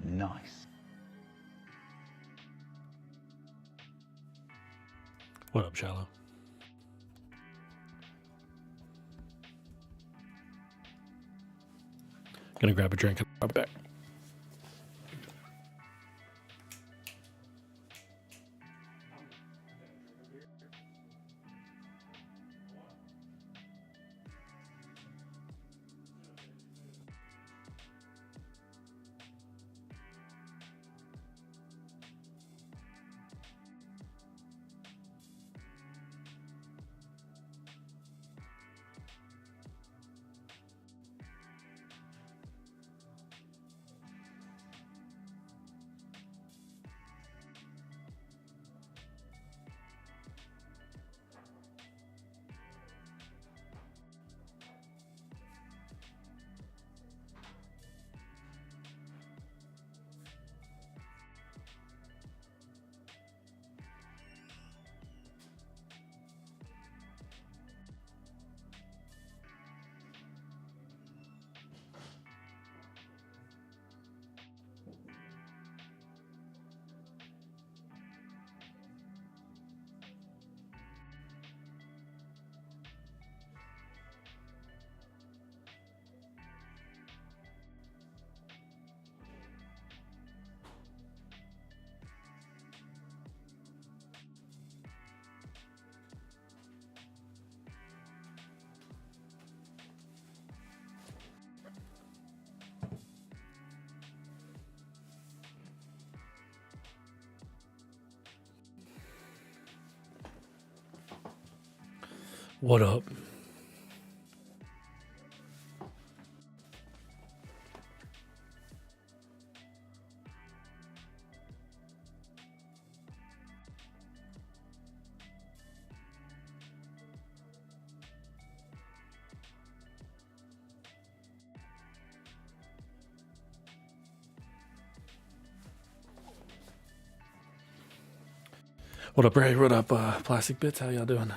Nice. What up, Shallow? Gonna grab a drink and I'll be back. What up? What up, Ray? What up, Plastic Bits? How y'all doing?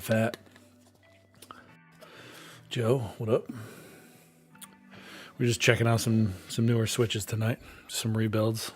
Fat. Joe, what up? We're just checking out some newer switches tonight. Some rebuilds.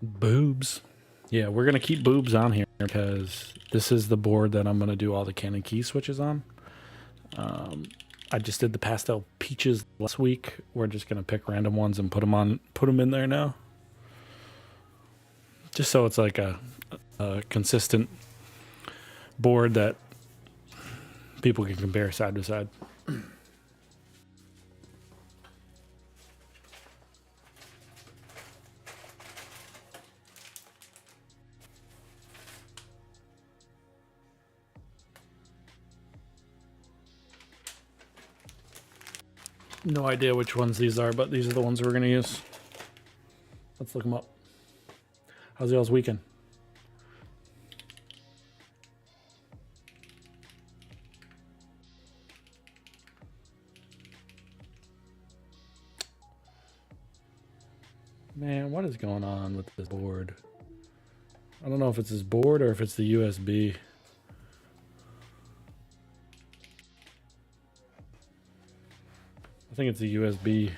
Boobs. Yeah, we're going to keep boobs on here because this is the board that I'm going to do all the Canon key switches on. I just did the pastel peaches last week. We're just going to pick random ones and put them in there now. Just so it's like a consistent board that people can compare side to side. No idea which ones these are, but these are the ones we're going to use. Let's look them up. How's y'all's weekend? Man, what is going on with this board? I don't know if it's this board or if it's the USB. I think it's the USB.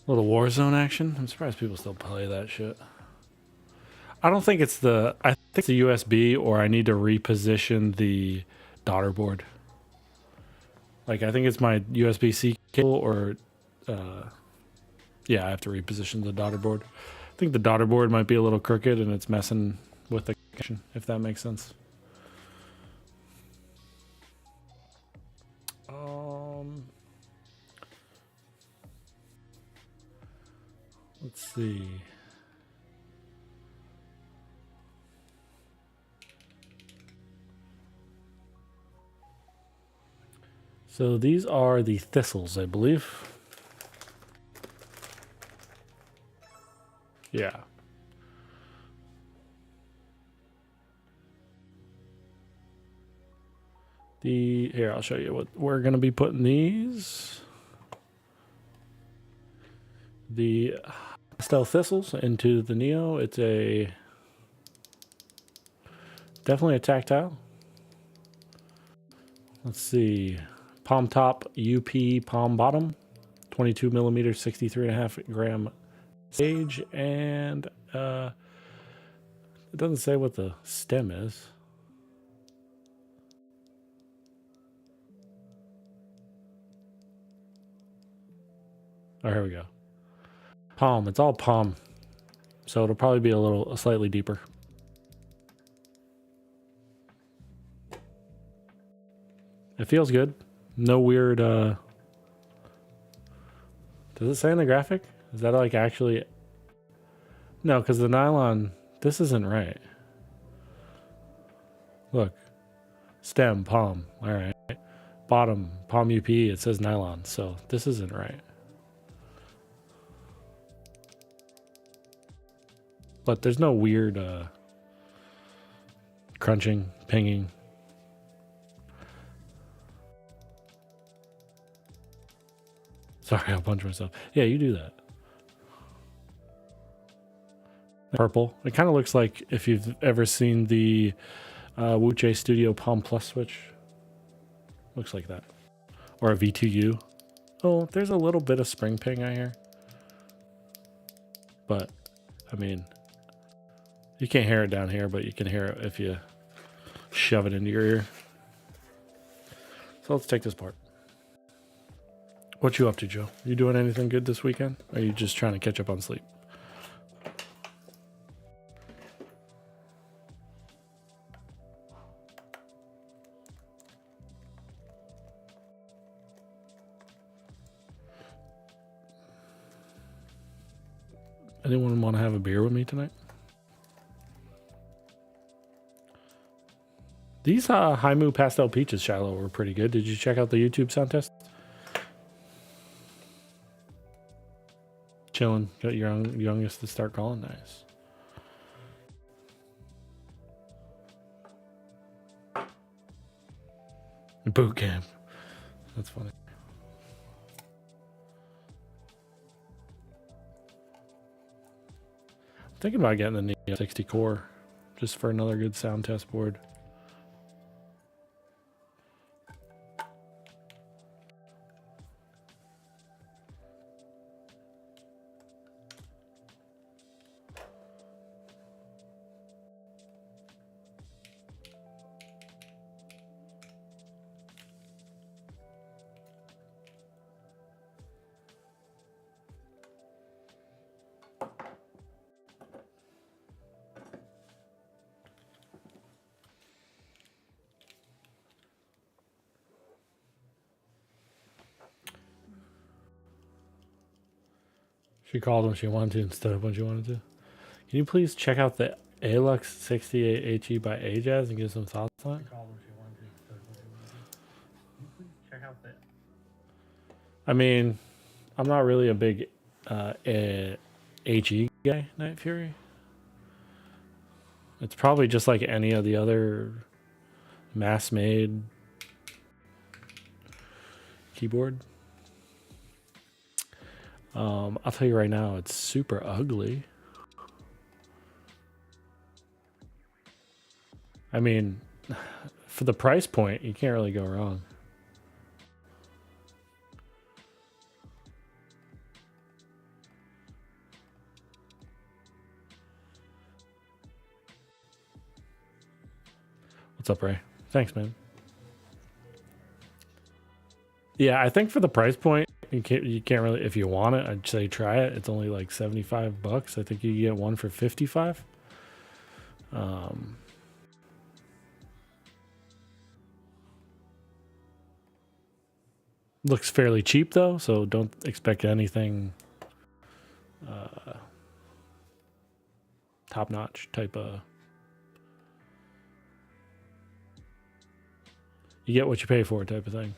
Little Warzone action. I'm surprised people still play that shit. I don't think it's the... I think it's the USB, or I need to reposition the daughter board. Like, I think it's my USB-C cable, or... yeah, I have to reposition the daughter board. I think the daughter board might be a little crooked, and it's messing with the if that makes sense. Let's see. So these are the thistles, I believe. Yeah. Here, I'll show you what we're going to be putting these. The pastel thistles into the Neo. It's definitely a tactile. Let's see. Palm top UP palm bottom, 22 millimeter, 63.5 gram sage, and it doesn't say what the stem is. Oh, here we go. Palm. It's all palm, so it'll probably be a slightly deeper. It feels good. No weird. Does it say in the graphic? Is that like actually? No, because the nylon. This isn't right. Look. Stem, palm. All right. Bottom, palm UP. It says nylon. So this isn't right. But there's no weird crunching, pinging. Sorry, I'll punch myself. Yeah, you do that. Purple. It kind of looks like if you've ever seen the Wuche Studio Palm Plus switch. Looks like that. Or a V2U. Oh, there's a little bit of spring ping I hear. But, I mean, you can't hear it down here, but you can hear it if you shove it into your ear. So let's take this apart. What you up to, Joe? You doing anything good this weekend? Or are you just trying to catch up on sleep? Anyone want to have a beer with me tonight? These Haimu Pastel Peaches, Shiloh, were pretty good. Did you check out the YouTube sound test? Chilling. Got your youngest to start calling. Nice. Boot camp. That's funny. I'm thinking about getting the Neo 60 core just for another good sound test board. She called when she wanted to instead of when she wanted to. Can you please check out the Alux 68HE by Ajaz and give some thoughts on it? I mean, I'm not really a big HE guy, Night Fury. It's probably just like any of the other mass-made keyboard. I'll tell you right now, it's super ugly. I mean, for the price point, you can't really go wrong. What's up, Ray? Thanks, man. Yeah, I think for the price point, you can't really, if you want it, I'd say try it. It's only like $75. I think you get one for $55. Looks fairly cheap though, so don't expect anything top notch type of. You get what you pay for type of thing.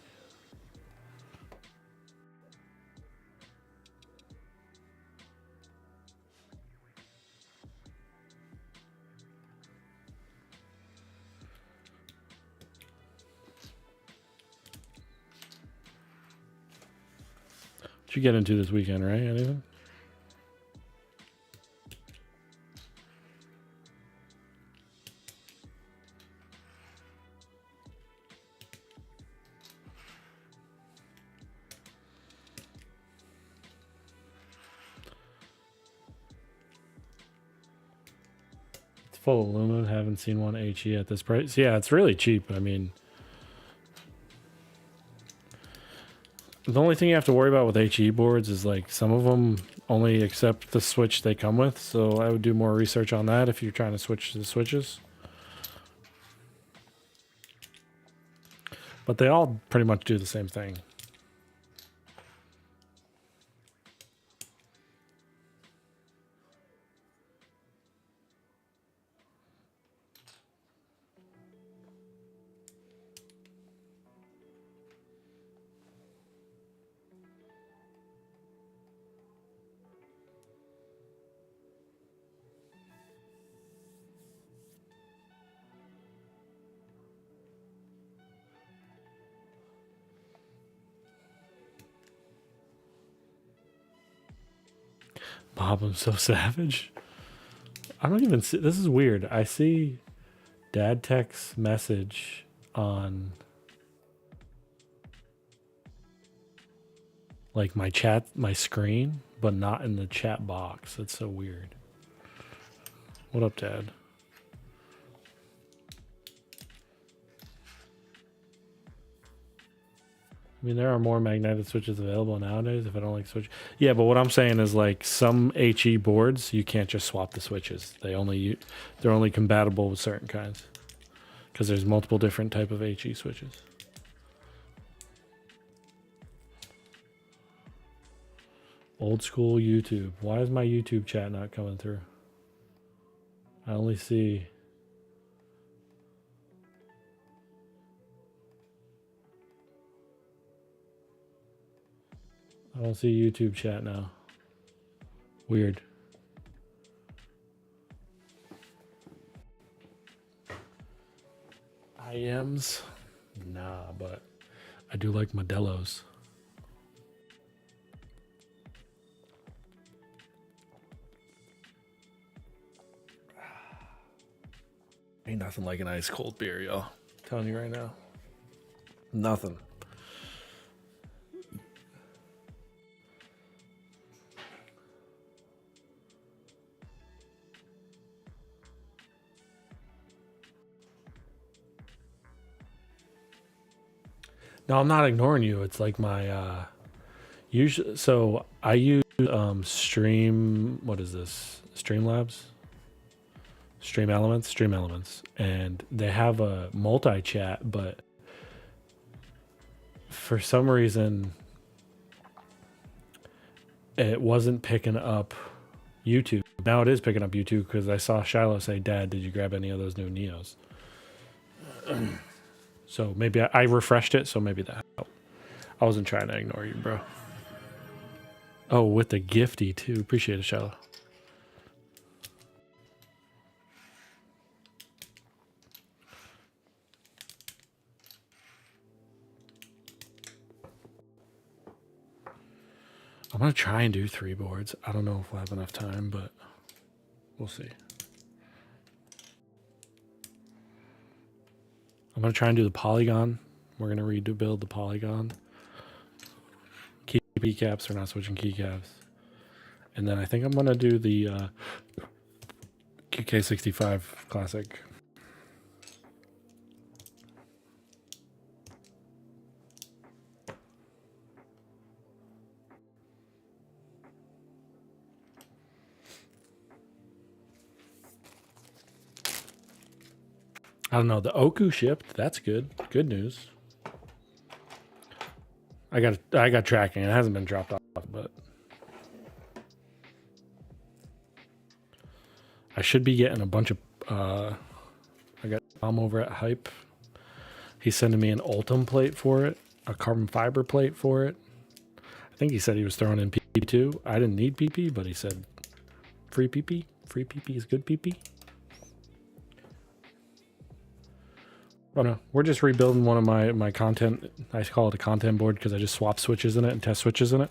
What you get into this weekend, right? Anything? It's full of aluminum. Haven't seen one HE at this price. Yeah, it's really cheap. I mean, the only thing you have to worry about with HE boards is like some of them only accept the switch they come with. So I would do more research on that if you're trying to switch the switches. But they all pretty much do the same thing. Bob, I'm so savage. I don't even see. This is weird. I see Dad Tech's message on like my chat, my screen, but not in the chat box. That's so weird. What up, Dad? I mean, there are more magnetic switches available nowadays if I don't like switch. Yeah, but what I'm saying is like some HE boards, you can't just swap the switches. They're only compatible with certain kinds because there's multiple different type of HE switches. Old school YouTube. Why is my YouTube chat not coming through? I only see. I don't see YouTube chat now. Weird. IMs? Nah, but I do like Modelo's. Ain't nothing like an ice cold beer, y'all. I'm telling you right now. Nothing. No, I'm not ignoring you. It's like my usually. So I use Stream. What is this? Streamlabs. Stream Elements, and they have a multi-chat, but for some reason it wasn't picking up YouTube. Now it is picking up YouTube because I saw Shiloh say, "Dad, did you grab any of those new Neos?" So maybe I refreshed it, so maybe that helped. I wasn't trying to ignore you, bro. Oh, with the gifty too. Appreciate it, Shiloh. I'm going to try and do 3 boards. I don't know if we'll have enough time, but we'll see. I'm going to try and do the polygon. We're going to rebuild the polygon. Keep keycaps. We're not switching keycaps. And then I think I'm going to do the QK65 Classic. I don't know. The Oku shipped. That's good. Good news. I got tracking. It hasn't been dropped off, but I should be getting a bunch of. I got Tom over at Hype. He's sending me an Ultim plate for it, a carbon fiber plate for it. I think he said he was throwing in PP too. I didn't need PP, but he said free PP. Free PP is good PP. Oh no, we're just rebuilding one of my content. I call it a content board because I just swap switches in it and test switches in it.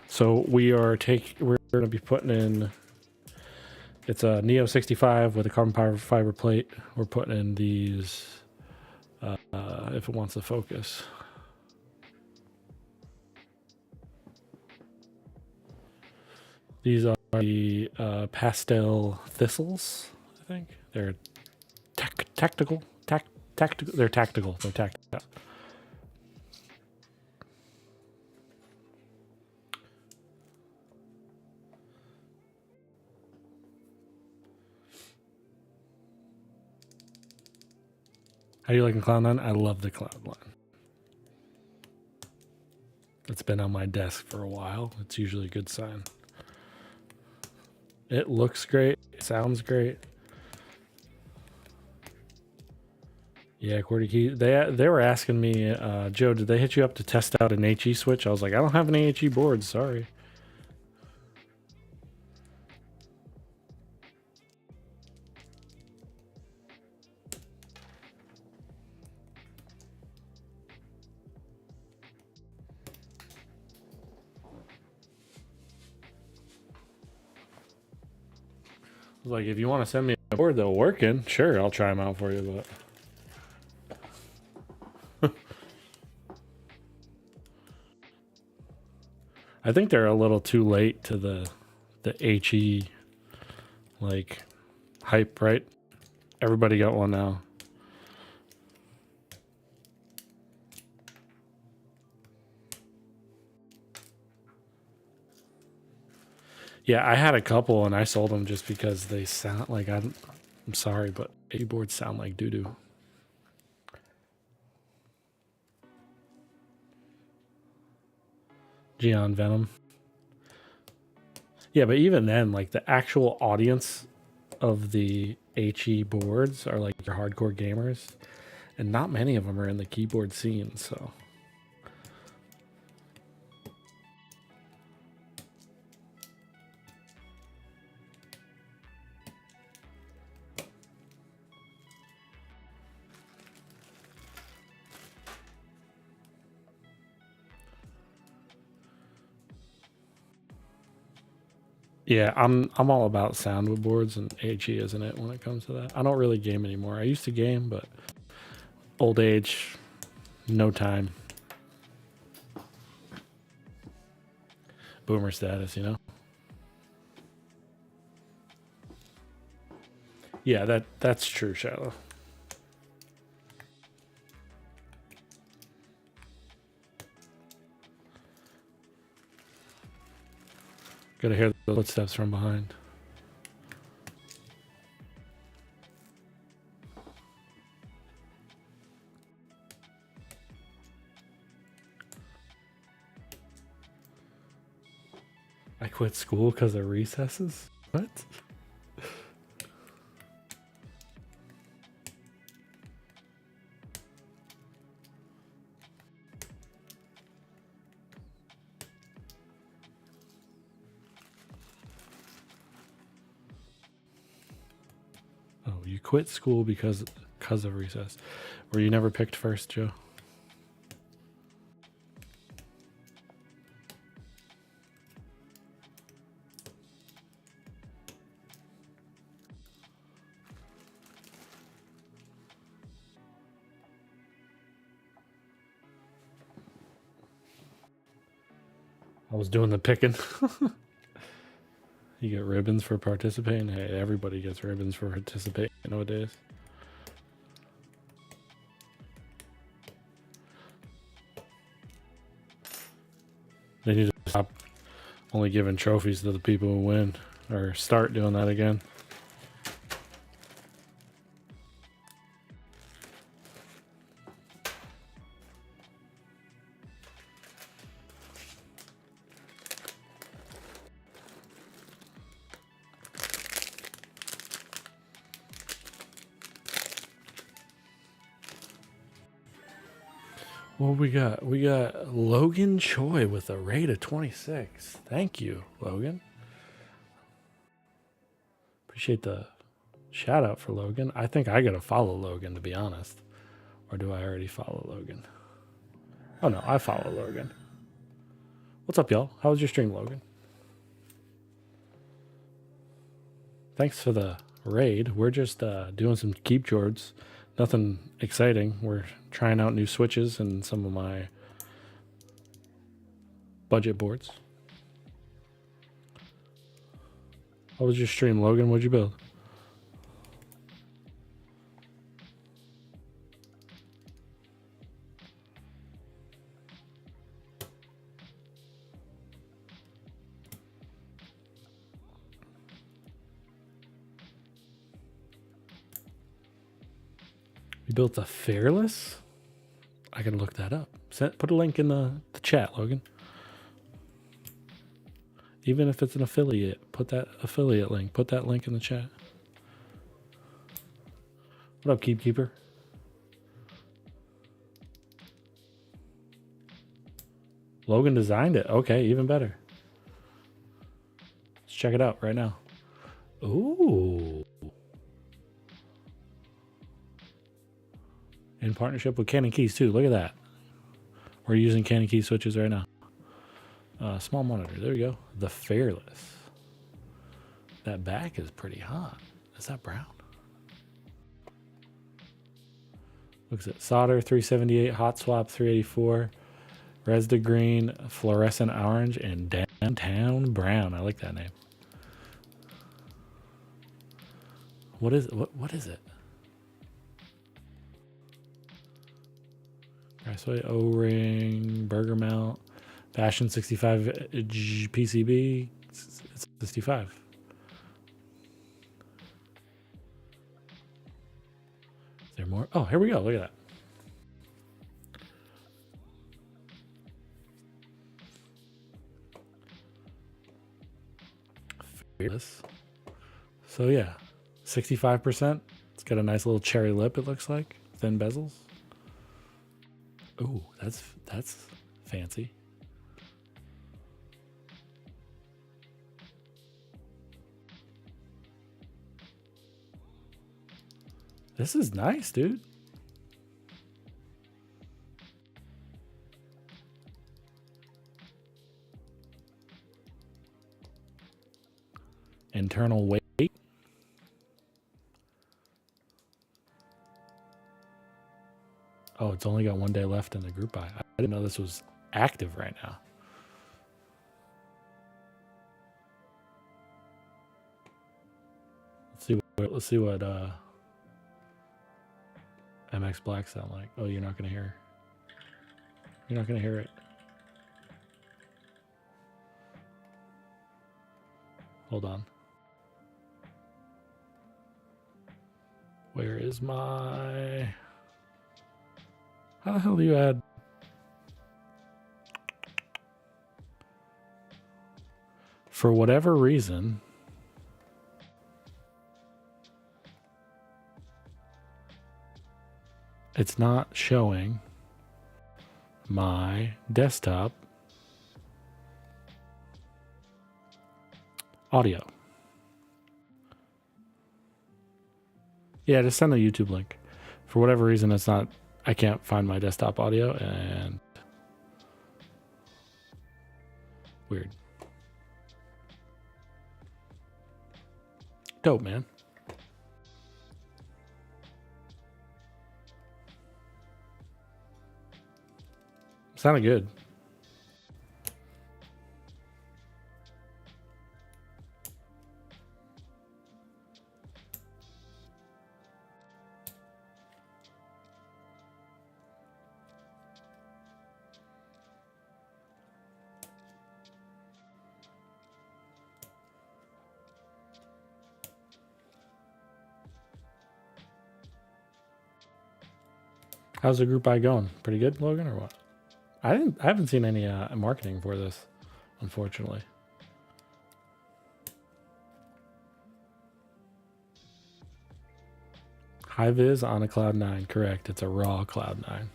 So we're going to be putting in. It's a Neo 65 with a carbon fiber plate. We're putting in these. If it wants to focus. These are the pastel thistles. I think they're tactical. Tactical. They're tactical. They're tactical. How do you like the Cloud9? I love the Cloud9. It's been on my desk for a while. It's usually a good sign. It looks great. It sounds great. Yeah, QWERTY key. They were asking me, Joe, did they hit you up to test out an HE switch? I was like, I don't have an HE board. Sorry. Like, if you want to send me a board that'll work in, sure, I'll try them out for you, but I think they're a little too late to the HE like hype, right? Everybody got one now. Yeah, I had a couple and I sold them just because they sound like I'm sorry, but HE boards sound like doo-doo. Geon Venom. Yeah, but even then, like the actual audience of the HE boards are like your hardcore gamers, and not many of them are in the keyboard scene, so. Yeah, I'm all about sound boards, and HE isn't it when it comes to that. I don't really game anymore. I used to game, but old age, no time. Boomer status, you know? Yeah, that's true, Shallow. Gotta hear the footsteps from behind. I quit school because of recesses? What? Oh, you quit school because of recess. Were you never picked first, Joe? I was doing the picking. You get ribbons for participating? Hey, everybody gets ribbons for participating nowadays. They need to stop only giving trophies to the people who win, or start doing that again. What we got? We got Logan Choi with a rate of 26. Thank you, Logan. Appreciate the shout out for Logan. I think I gotta follow Logan, to be honest. Or do I already follow Logan? Oh no, I follow Logan. What's up, y'all? How was your stream, Logan? Thanks for the raid. We're just doing some Keeb Chores. Nothing exciting. We're trying out new switches and some of my budget boards. How was your stream, Logan? What'd you build? You built a Fearless? I can look that up. Put a link in the chat, Logan. Even if it's an affiliate, put that affiliate link. Put that link in the chat. What up, Keep Keeper? Logan designed it. Okay, even better. Let's check it out right now. Ooh. In partnership with Cannon Keys too. Look at that. We're using Cannon Key switches right now. Small monitor. There we go. The Fearless. That back is pretty hot. Is that brown? Looks at solder 378, hot swap 384, Resda green, fluorescent orange, and downtown brown. I like that name. What is it? What is it? Grassway O-ring, burger mount, Passion 65 PCB, 65. Is there more? Oh, here we go. Look at that. Fearless. So yeah, 65%. It's got a nice little cherry lip, it looks like. Thin bezels. Ooh, that's fancy. This is nice, dude. Internal weight. Oh, it's only got 1 day left in the group buy. I didn't know this was active right now. Let's see what MX Black sound like. Oh, you're not gonna hear. You're not gonna hear it. Hold on. Where is my... How the hell do you add... For whatever reason... It's not showing my desktop audio. Yeah, just send the YouTube link. For whatever reason, it's not... I can't find my desktop audio, and... Weird. Dope, man. Sounded good. How's the group buy going? Pretty good, Logan, or what? I haven't seen any marketing for this, unfortunately. High vis on a Cloud 9, correct. It's a raw Cloud 9.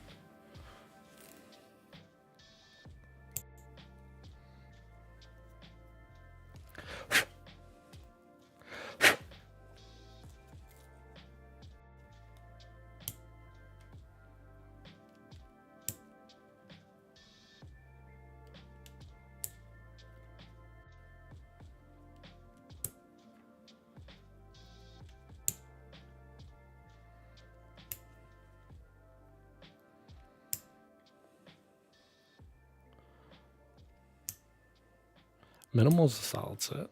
Minimal's a solid set.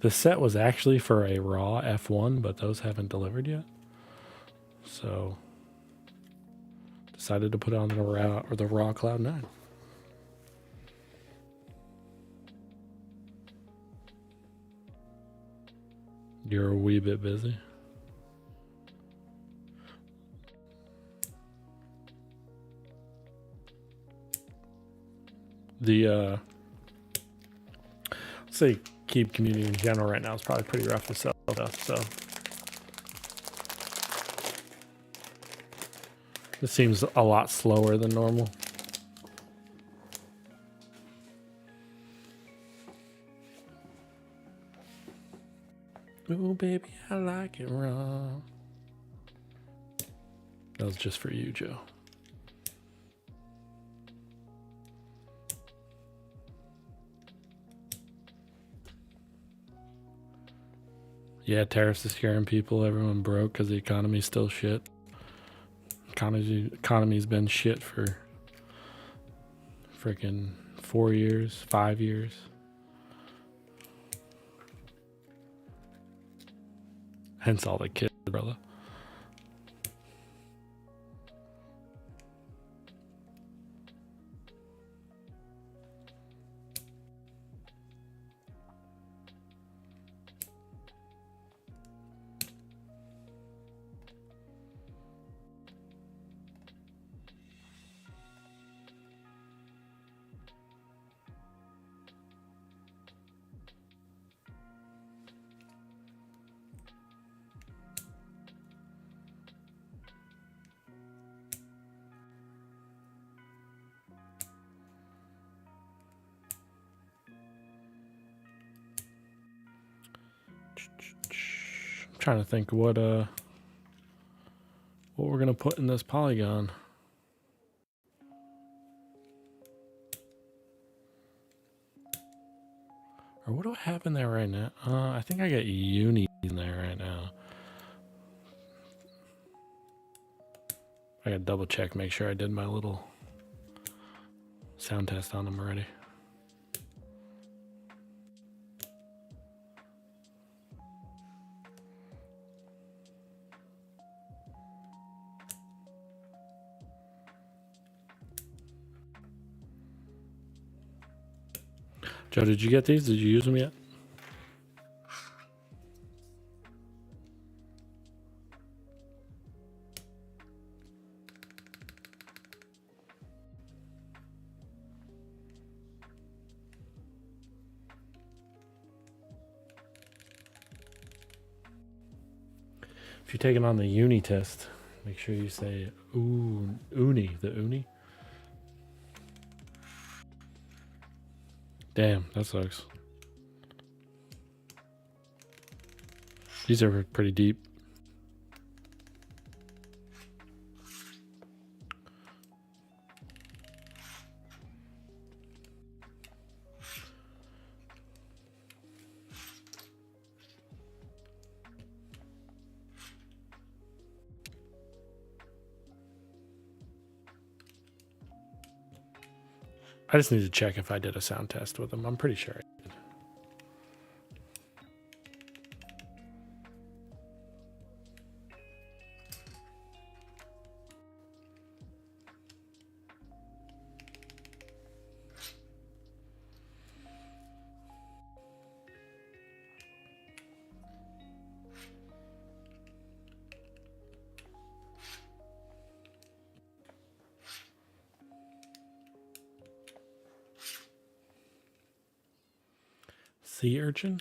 The set was actually for a raw F1, but those haven't delivered yet. So decided to put it on the raw Cloud 9. You're a wee bit busy. The let's say Keeb community in general right now is probably pretty rough to sell stuff, so this seems a lot slower than normal. Oh baby, I like it raw. That was just for you, Joe. Yeah, tariffs are scaring people. Everyone broke because the economy's still shit. Economy's been shit for freaking 4 years, 5 years. Hence all the kids, brother. I'm trying to think what we're gonna put in this polygon. Or what do I have in there right now? I think I got uni in there right now. I gotta double check, make sure I did my little sound test on them already. Joe, did you get these? Did you use them yet? If you're taking on the uni test, make sure you say uni, the uni. Damn, that sucks. These are pretty deep. I just need to check if I did a sound test with them. I'm pretty sure I did. Sea urchin?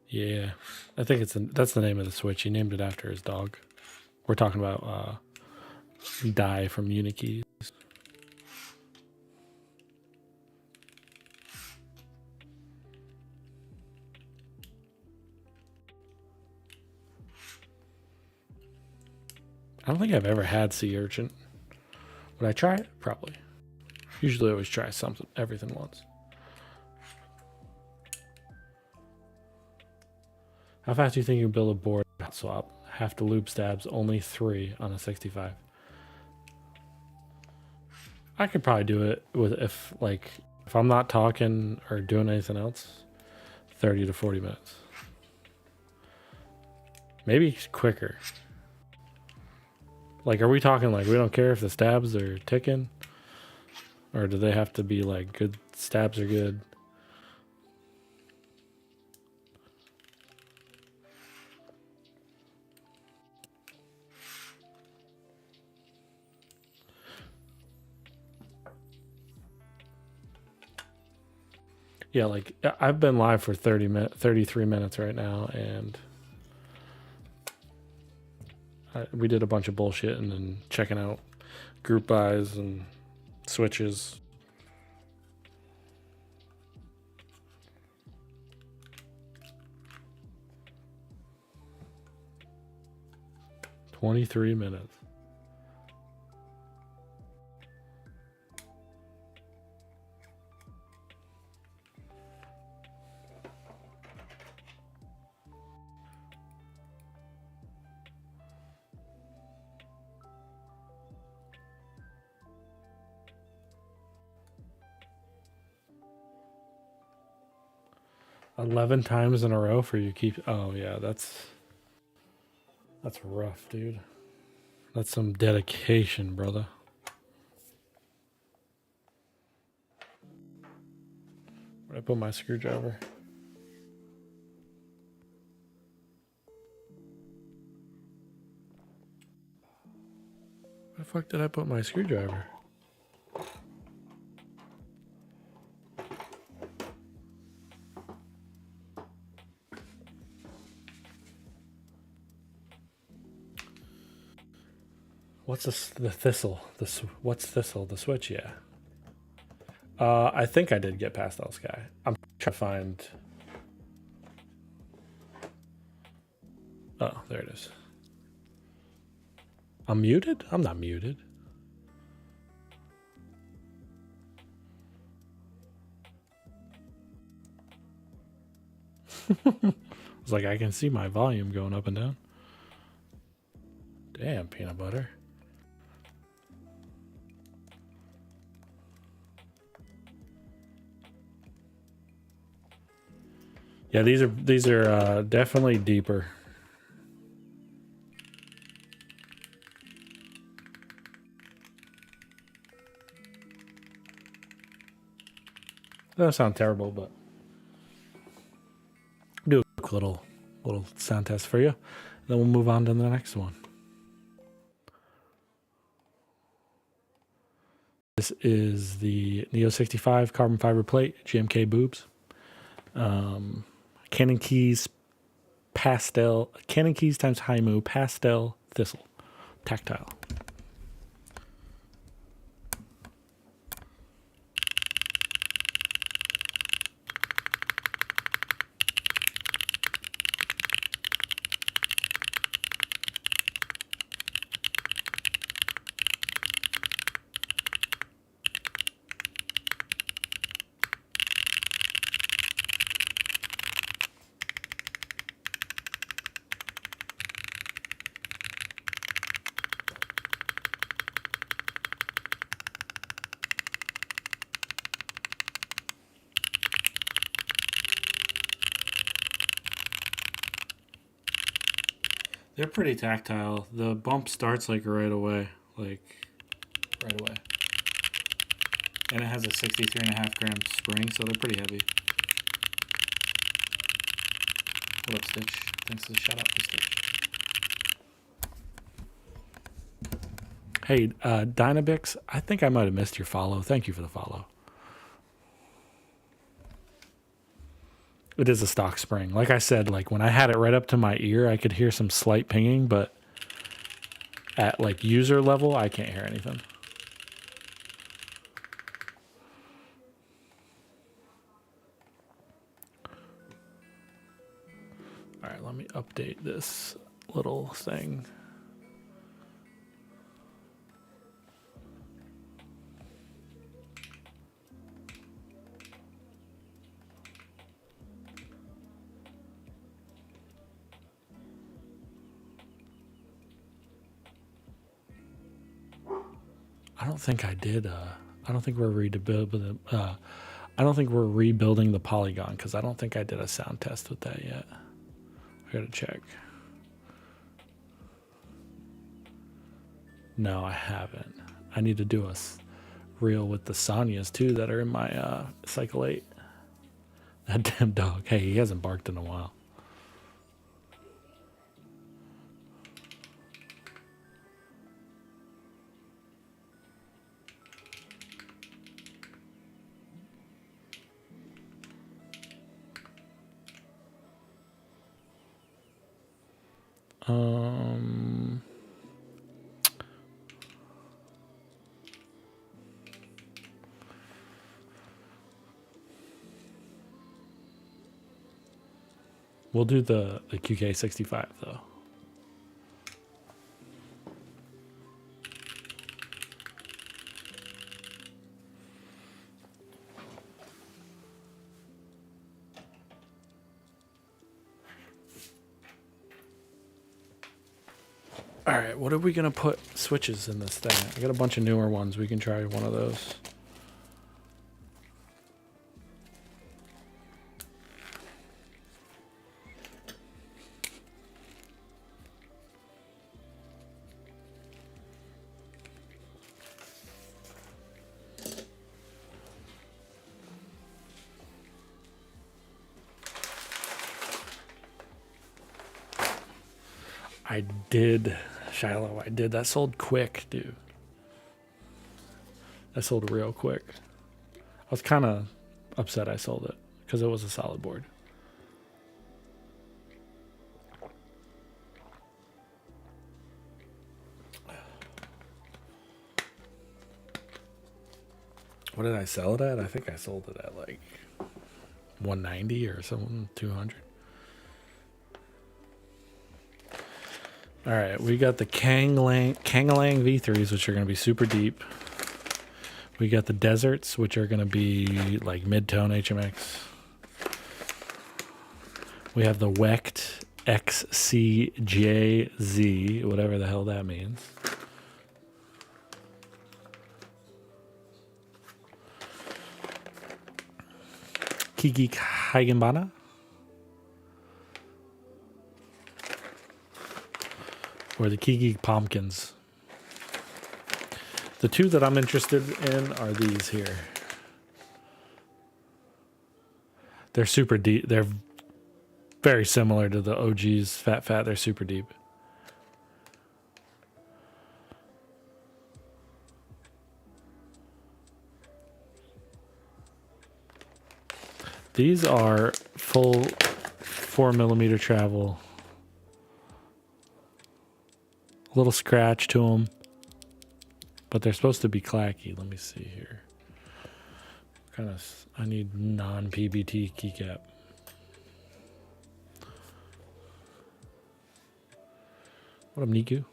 Yeah, I think that's the name of the switch. He named it after his dog. We're talking about dye from Unikey. I don't think I've ever had sea urchin. Would I try it? Probably. Usually I always try everything once. How fast do you think you can build a board swap? Half the loop stabs, only 3 on a 65. I could probably do it with if I'm not talking or doing anything else, 30 to 40 minutes. Maybe quicker. Like, are we talking like we don't care if the stabs are ticking? Or do they have to be like good stabs are good? Yeah, like I've been live for 33 minutes right now, and we did a bunch of bullshit and then checking out group buys and switches. "23 minutes. "11 times in a row for you keep." Oh yeah, that's rough, dude. That's some dedication, brother. Where'd I put my screwdriver? Where the fuck did I put my screwdriver? What's this? The thistle? What's thistle? The switch? Yeah. I think I did get Pastel Sky. I'm trying to find. Oh, there it is. I'm muted? I'm not muted. It's like I can see my volume going up and down. Damn, peanut butter. Yeah, these are definitely deeper. That doesn't sound terrible, but do a quick little sound test for you. Then we'll move on to the next one. This is the Neo 65 carbon fiber plate, GMK boobs. Canon Keys pastel, Canon Keys times Haimu pastel thistle, tactile. They're pretty tactile. The bump starts like right away. And it has a 63.5 gram spring, so they're pretty heavy. What up, Stitch? Thanks for the shout out for Stitch. Hey, Dynabix, I think I might have missed your follow. Thank you for the follow. It is a stock spring. Like I said, like when I had it right up to my ear, I could hear some slight pinging, but at like user level, I can't hear anything. All right, let me update this little thing. I don't think I did I don't think we're rebuilding. I don't think we're rebuilding the polygon because I don't think I did a sound test with that yet. I gotta check. No, I haven't. I need to do a reel with the Sonyas too that are in my Cycle 8. That damn dog. Hey, he hasn't barked in a while. We'll do the QK65 though. All right, what are we gonna put switches in this thing? I got a bunch of newer ones. We can try one of those. I did, Shiloh. I did. That sold quick, dude. That sold real quick. I was kind of upset I sold it because it was a solid board. What did I sell it at? I think I sold it at like 190 or something, 200. All right, we got the Kangalang V3s, which are going to be super deep. We got the Deserts, which are going to be like mid-tone HMX. We have the Wecht XCJZ, whatever the hell that means. Kiki Higenbana. Or the Kiki Pumpkins. The two that I'm interested in are these here. They're super deep. They're very similar to the OG's Fat Fat. They're super deep. These are full 4mm travel. A little scratch to them, but they're supposed to be clacky. Let me see here. Kind of, I need non-PBT keycap. What up, Niku?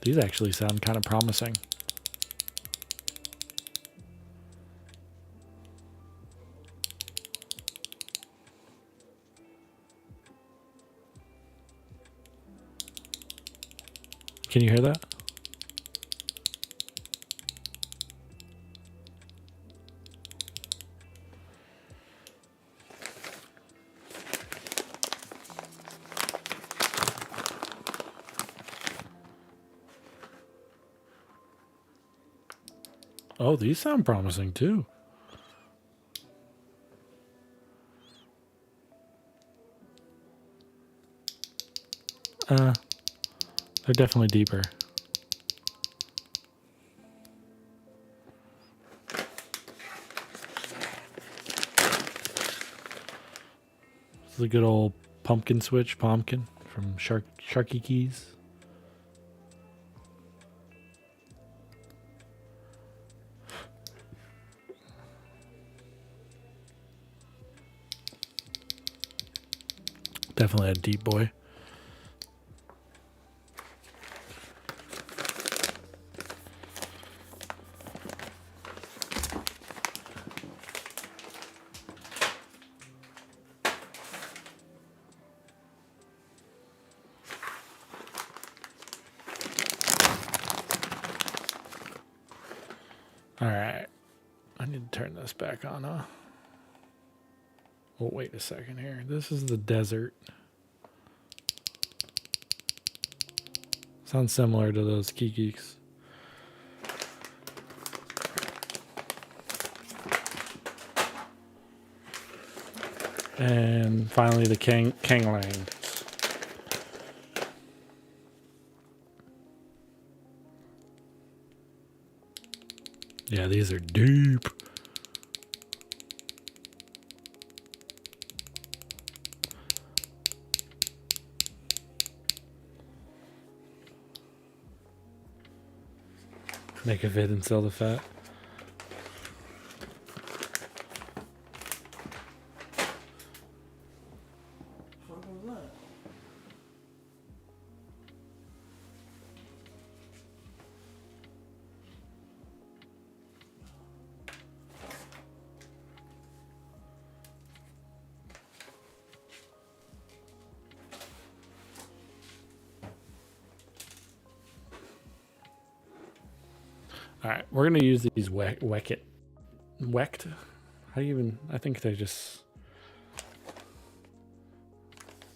These actually sound kind of promising. Can you hear that? Oh, these sound promising too. They're definitely deeper. This is a good old pumpkin switch, pumpkin from Sharky Keys. Definitely a deep boy. need to turn this back on, huh? Oh, wait a second here. This is the desert. Sounds similar to those Keegeeks. And finally the Kanglang. Yeah, these are deep. Make a vid and sell the fat. All right, we're gonna use these wecked. How do you even? I think they just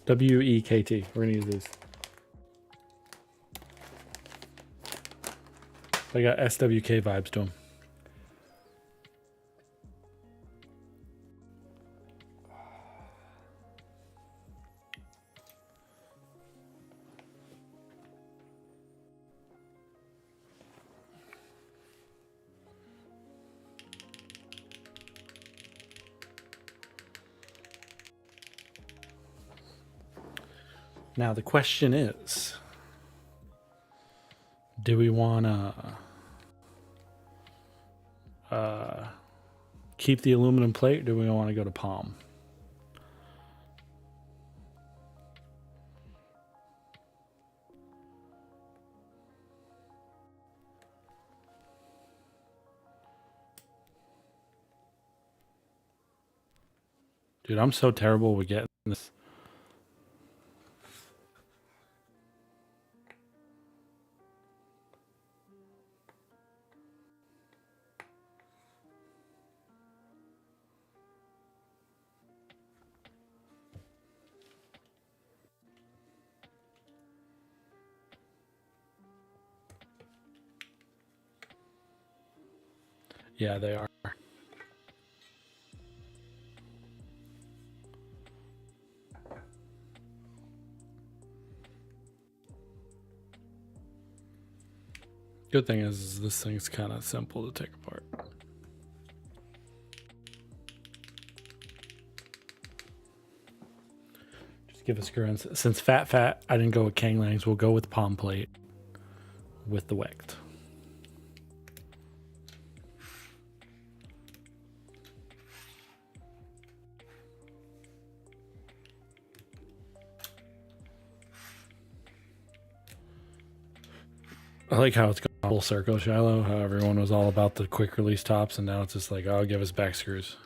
WEKT. We're gonna use these. They got SWK vibes to them. Now the question is, do we want to keep the aluminum plate, or do we want to go to palm? Dude, I'm so terrible with getting this. Yeah, they are. Good thing is this thing's kind of simple to take apart. Just give a screw in. Since fat, I didn't go with Kanglangs. We'll go with palm plate with the wecked. I like how it's gone full circle, Shiloh. How everyone was all about the quick release tops, and now it's just like, oh, give us back screws.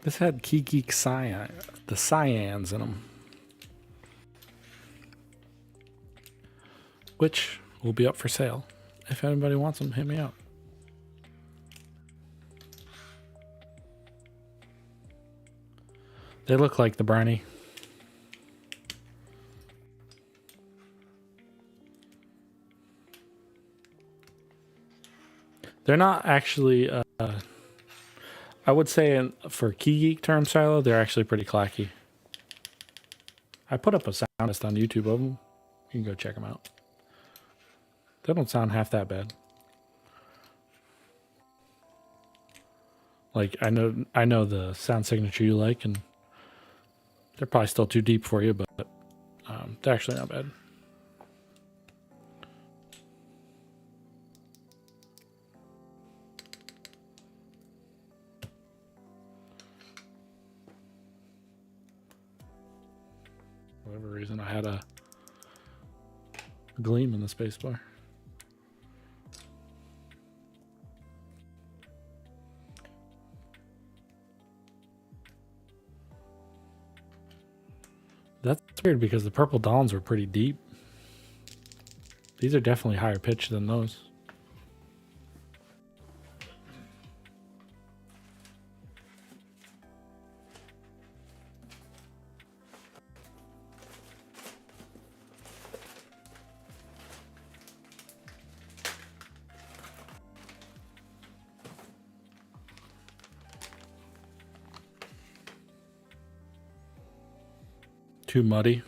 This had Keegeek Cyan, the cyans in them, which will be up for sale. If anybody wants them, hit me up. They look like the brownie. They're not actually, I would say for Keegeek term Shiloh, they're actually pretty clacky. I put up a sound test on YouTube of them. You can go check them out. They don't sound half that bad. Like, I know the sound signature you like, and they're probably still too deep for you, but they're actually not bad. when I had a gleam in the spacebar. That's weird because the purple dawns were pretty deep. These are definitely higher pitched than those. Too muddy.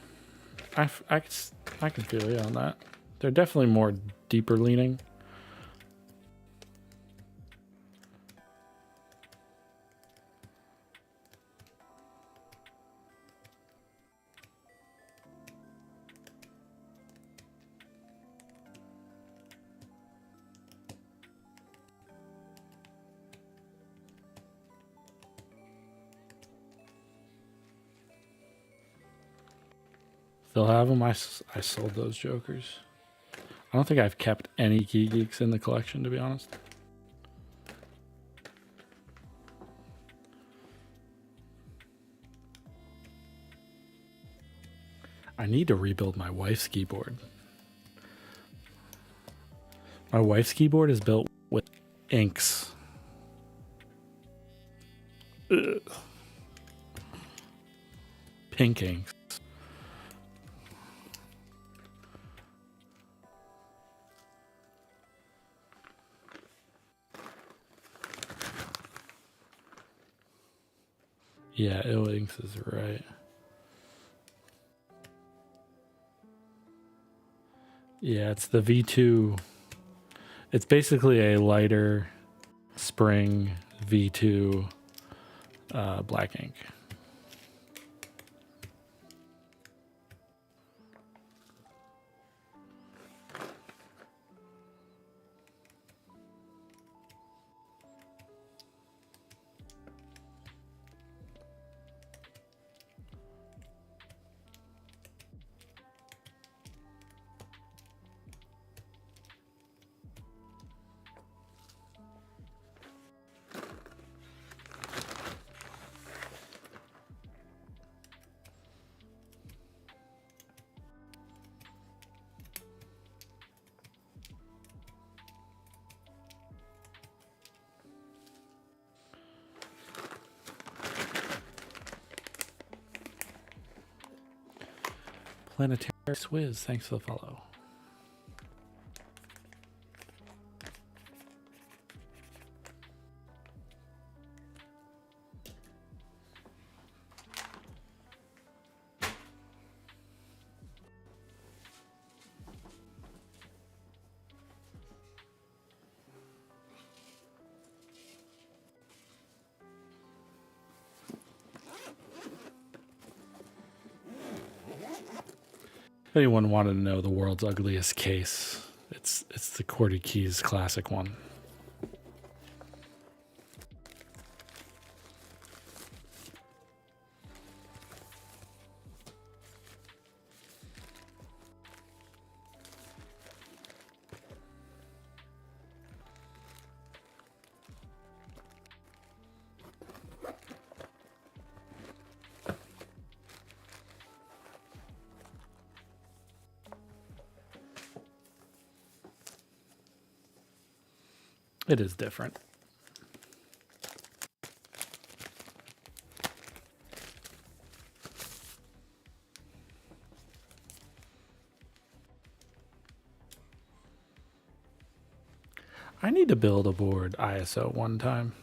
I can feel you on that. They're definitely more deeper leaning. Still have them. I sold those jokers. I don't think I've kept any Key Geeks in the collection, to be honest. I need to rebuild my wife's keyboard. My wife's keyboard is built with inks. Ugh. Pink inks. Yeah, ill inks is right. Yeah, it's the V2. It's basically a lighter spring V2 black ink. Planetary Swizz, thanks for the follow. If anyone wanted to know the world's ugliest case, it's the Cordy Keys classic one. It is different. I need to build a board ISO one time.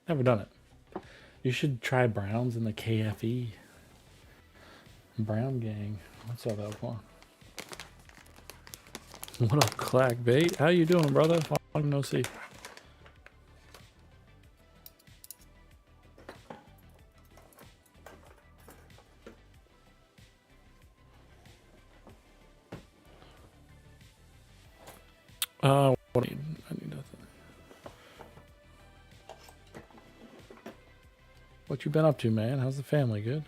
Never done it. You should try Browns in the KFE. Brown gang. What's up, Elquan? What up, Clackbait? How you doing, brother? Long no see. What do you need? I need nothing. What you been up to, man? How's the family? Good?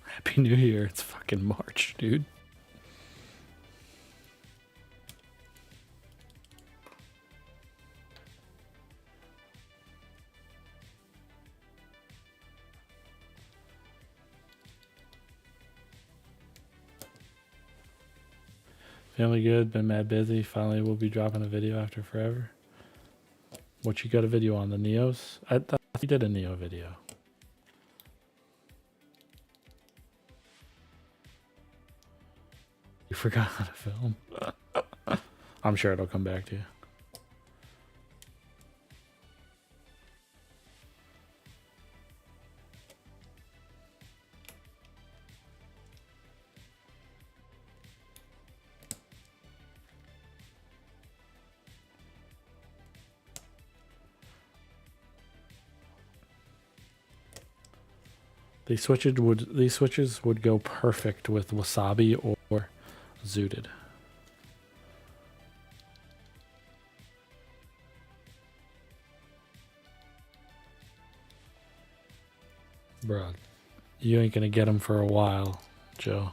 Happy New Year. It's fucking March, dude. Family good, been mad busy. Finally, we'll be dropping a video after forever. What you got a video on? The Neos? I thought you did a Neo video. You forgot how to film. I'm sure it'll come back to you. These switches would go perfect with wasabi or zooted. Bruh, you ain't gonna get them for a while, Joe.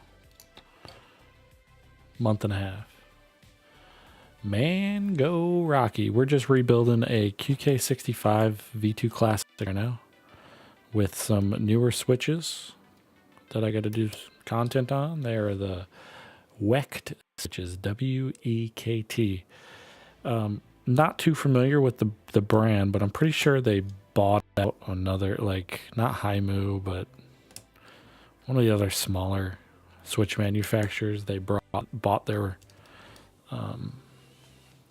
Month and a half. Man, go Rocky. We're just rebuilding a QK65 V2 Classic now with some newer switches that I got to do content on. They are the WEKT switches, W-E-K-T. Not too familiar with the brand, but I'm pretty sure they bought out another, like, not Haimu, but one of the other smaller switch manufacturers. They bought their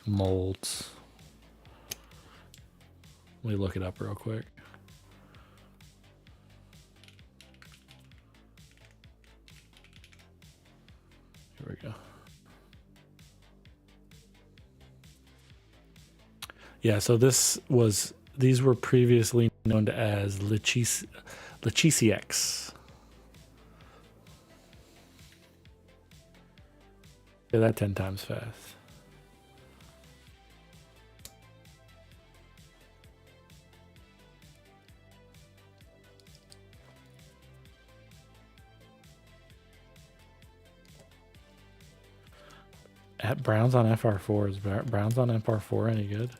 molds. Let me look it up real quick. Here we go. Yeah, so these were previously known as LichisiX. Say that 10 times fast. At Browns on FR4. Is Browns on FR4 any good?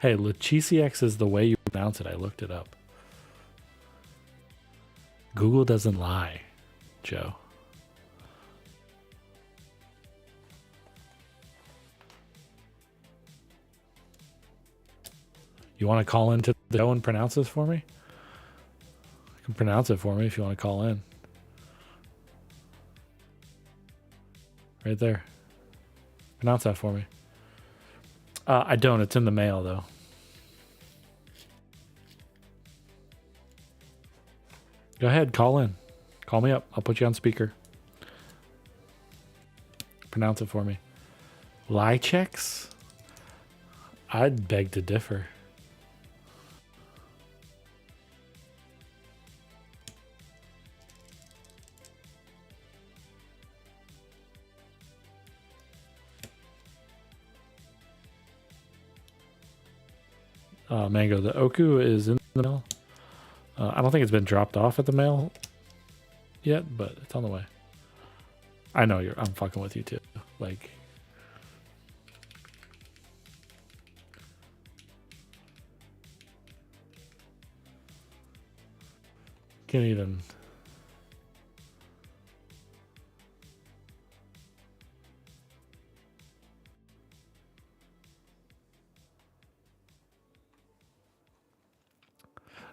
Hey, LichisiX is the way you pronounce it. I looked it up. Google doesn't lie, Joe. You want to call into the show and pronounce this for me? You can pronounce it for me if you want to call in. Right there. Pronounce that for me. I don't. It's in the mail, though. Go ahead. Call in. Call me up. I'll put you on speaker. Pronounce it for me. Lychex? I'd beg to differ. Mango, the Oku is in the mail. I don't think it's been dropped off at the mail yet, but it's on the way. I know I'm fucking with you too. Like, can't even.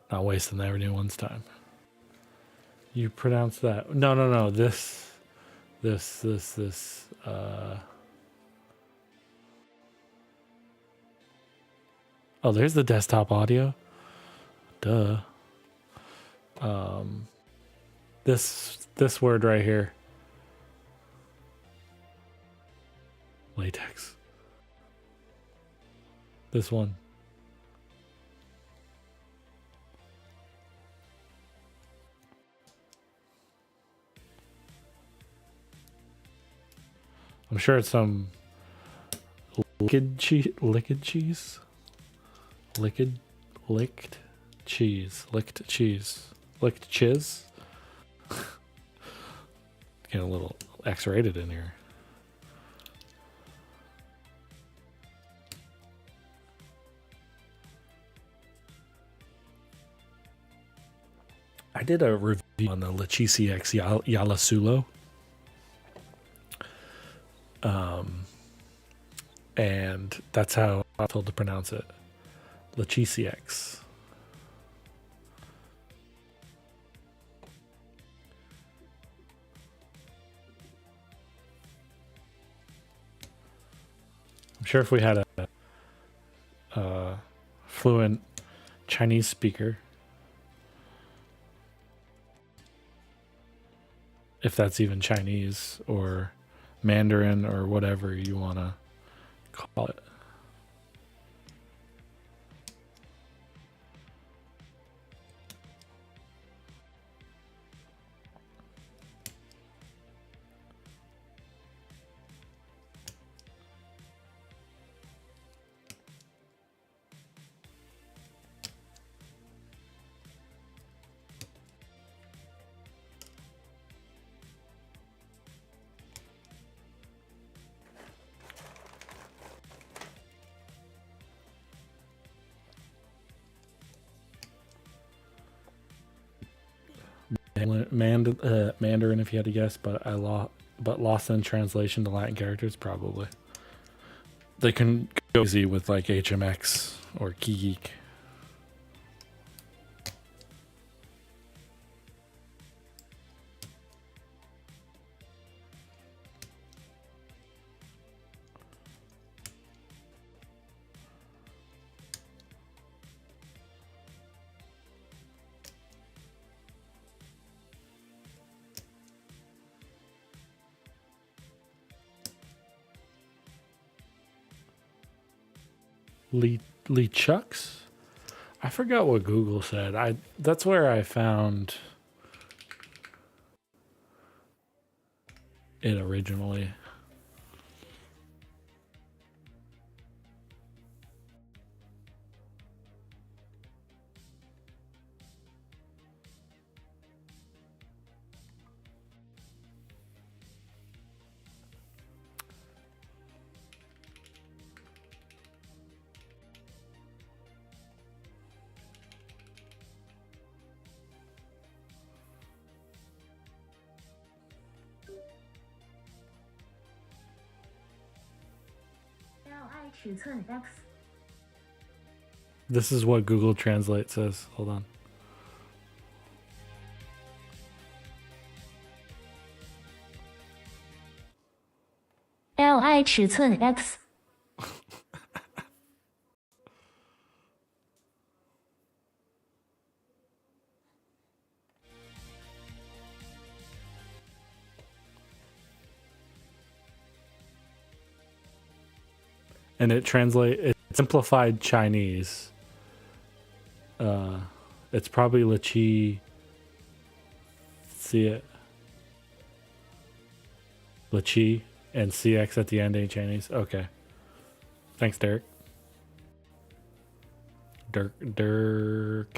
Not wasting everyone's time. You pronounce that? No. This. Oh, there's the desktop audio. Duh. This word right here. Latex. This one. I'm sure it's some liquid cheese. Liquid cheese. Liquid, licked cheese. Licked cheese. Licked chiz. Getting a little X-rated in here. I did a review on the Lachisi X Yalasulo. And that's how I'm told to pronounce it. Lachisi X. I'm sure if we had a fluent Chinese speaker, if that's even Chinese or Mandarin or whatever you want to call it. Mandarin, if you had to guess, but lost in translation to Latin characters, probably. They can go easy with like HMX or Geek. Lee Chucks? I forgot what Google said. That's where I found it originally. This is what Google Translate says. Hold on. LI 尺寸 X。 And it simplified Chinese. It's probably Lachi. See it. Lachi and CX at the end ain't Chinese. Okay. Thanks, Derek. Derek.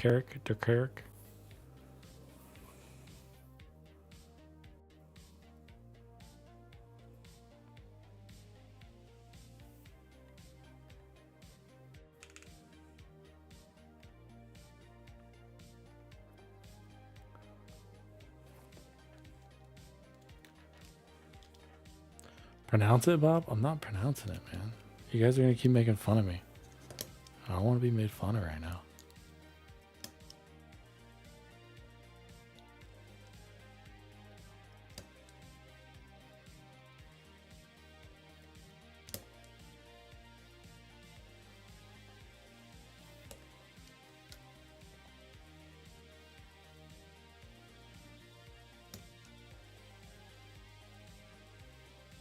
Pronounce it, Bob? I'm not pronouncing it, man. You guys are going to keep making fun of me. I don't want to be made fun of right now.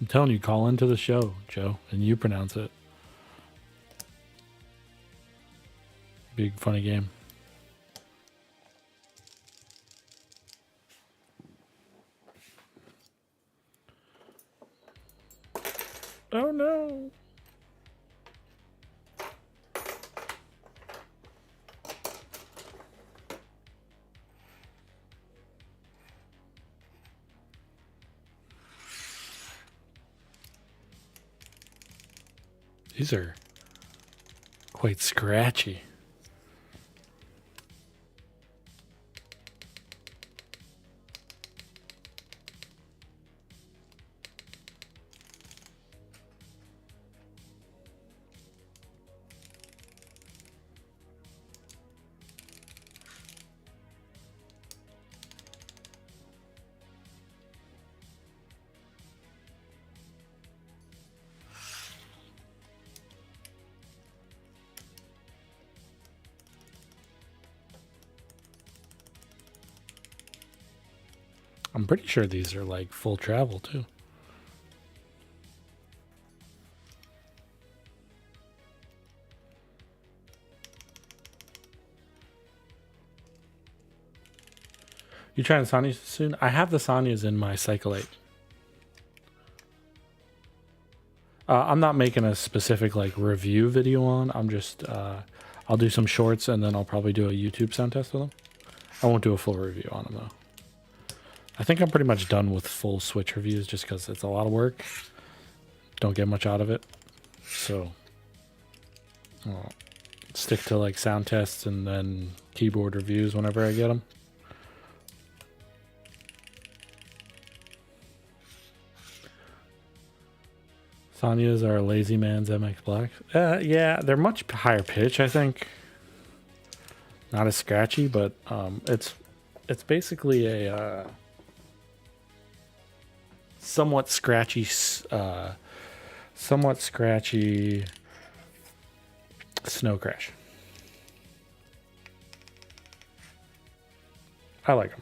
I'm telling you, call into the show, Joe, and you pronounce it. Big funny game. Oh no. These are quite scratchy. I'm pretty sure these are like full travel too. You trying the Sanyas soon? I have the Sanyas in my Cycle 8. I'm not making a specific like review video on. I'm just I'll do some shorts and then I'll probably do a YouTube sound test with them. I won't do a full review on them though. I think I'm pretty much done with full Switch reviews just because it's a lot of work. Don't get much out of it. So I'll stick to like sound tests and then keyboard reviews whenever I get them. Sonya's are Lazy Man's MX Black. Yeah, they're much higher pitch, I think. Not as scratchy, but it's basically a somewhat scratchy Snow Crash. I like them.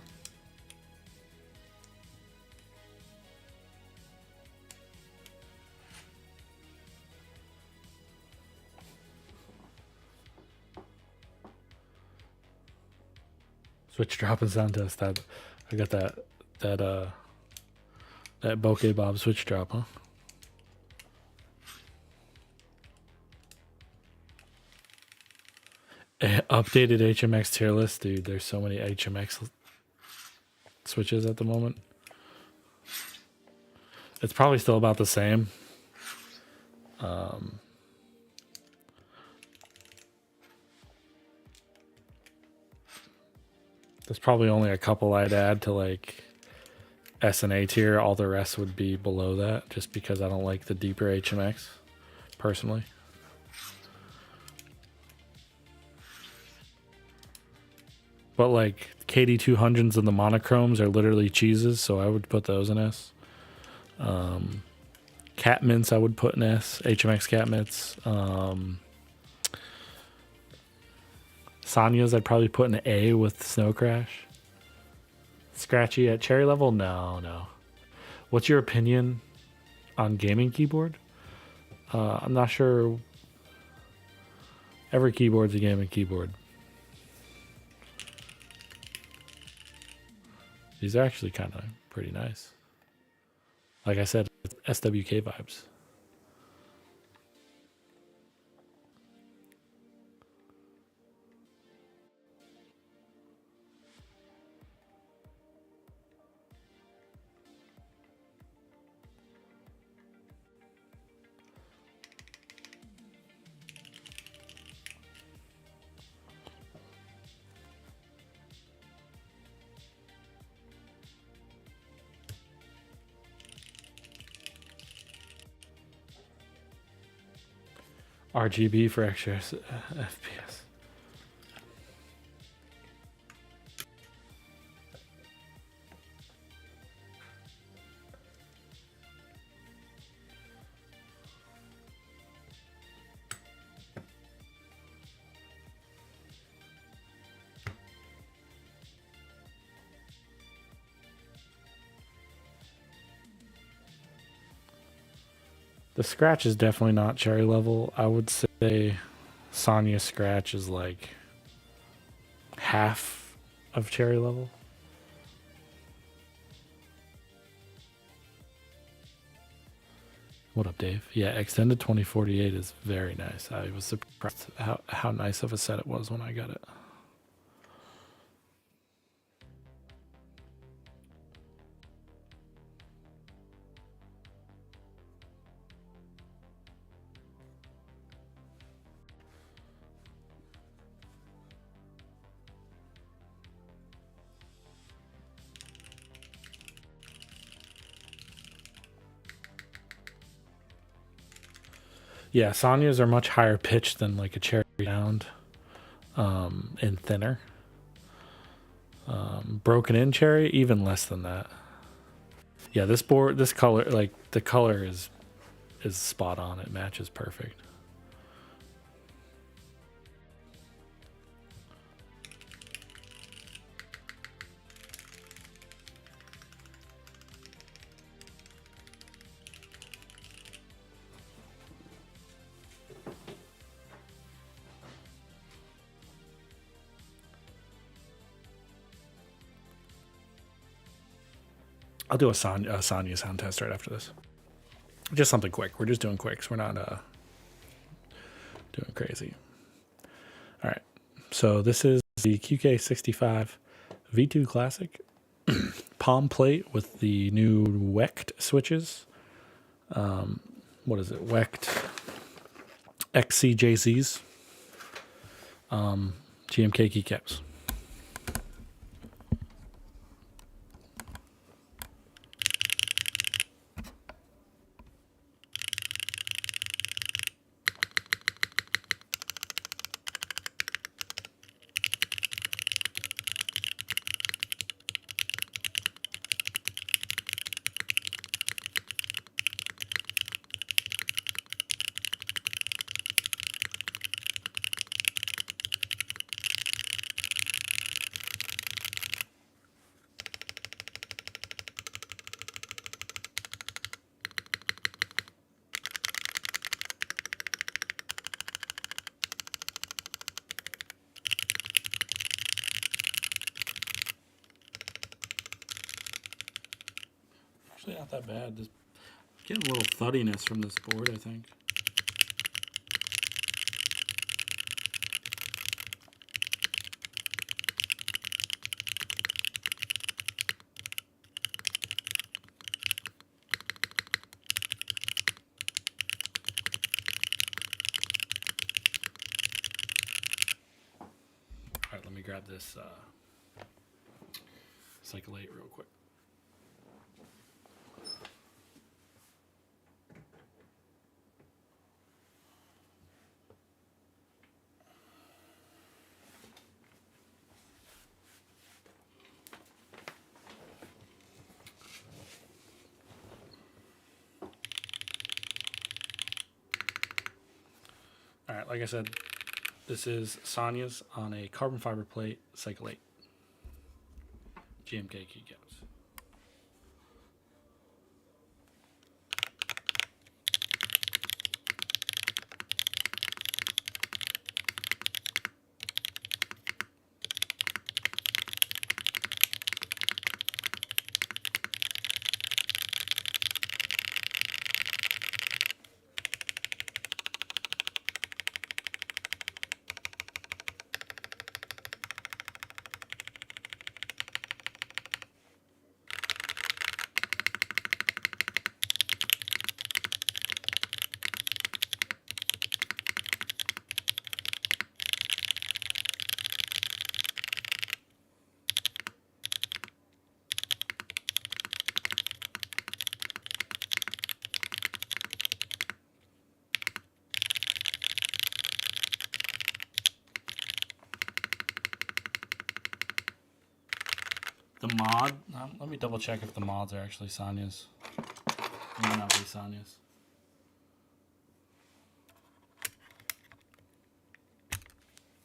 Switch drop and sound test. I got that Bokeh Bob switch drop, huh? Updated HMX tier list, dude. There's so many HMX switches at the moment. It's probably still about the same. There's probably only a couple I'd add to like S and A tier. All the rest would be below that, just because I don't like the deeper HMX, personally. But like KD200s and the monochromes are literally cheeses, so I would put those in S. Cat mints I would put in S. HMX cat mints. Sanya's I'd probably put in A with Snow Crash. Scratchy at cherry level? No. What's your opinion on gaming keyboard? I'm not sure. Every keyboard's a gaming keyboard. These are actually kind of pretty nice. Like I said, SWK vibes. RGB for extra FPS. The scratch is definitely not cherry level. I would say Sonya scratch is like half of cherry level. What up, Dave? Yeah, extended 2048 is very nice. I was surprised how nice of a set it was when I got it. Yeah, Sonyas are much higher pitched than like a cherry sound, and thinner. Broken in cherry, even less than that. Yeah, this color, like the color is spot on. It matches perfect. I'll do a Sonya sound test right after this. Just something quick. We're just doing quicks. We're not doing crazy. All right. So this is the QK65 V2 Classic palm plate with the new Wecht switches. What is it? Wecht XCJCs. GMK keycaps. Actually, not that bad. Just getting a little thuddiness from this board, I think. All right, let me grab this Cycle 8 real quick. All right, like I said, this is Sonya's on a carbon fiber plate Cycle 8. GMK keycaps. The mod, let me double check if the mods are actually Sonya's. They might not be Sonya's.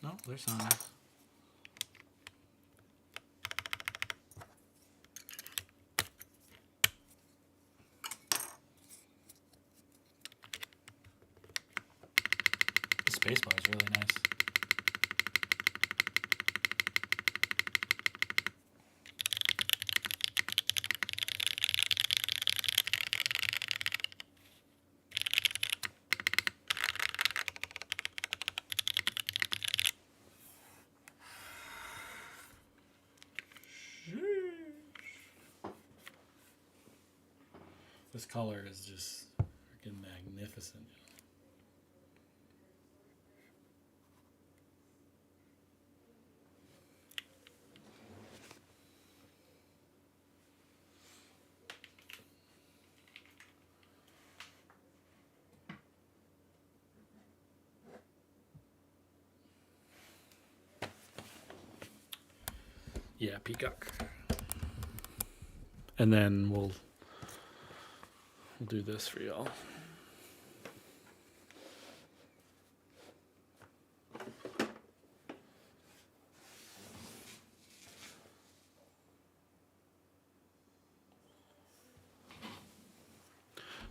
No, they're Sonya's. The spacebar is really nice. This color is just freaking magnificent. Yeah, peacock. And then we'll do this for y'all.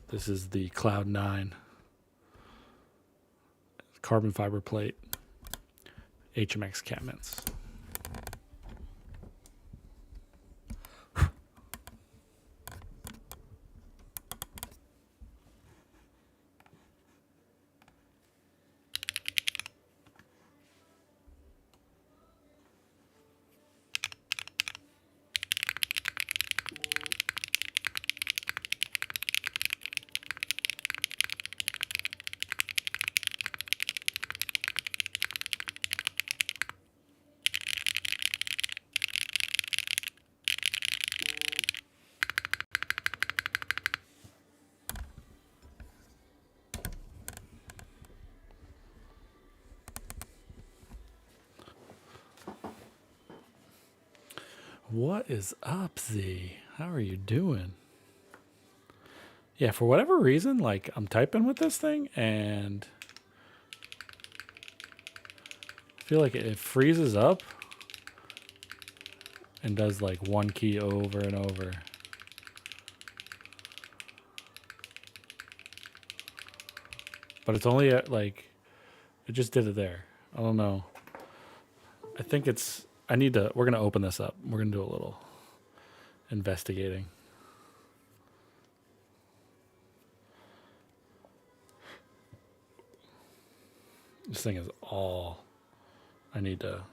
This is the Cloud 9 carbon fiber plate HMX cat mints. What is up, Z? How are you doing? Yeah, for whatever reason, like I'm typing with this thing and I feel like it freezes up and does like one key over and over. But it's only at like, it just did it there. I don't know. I think it's, we're going to open this up. We're going to do a little investigating. This thing is all I need to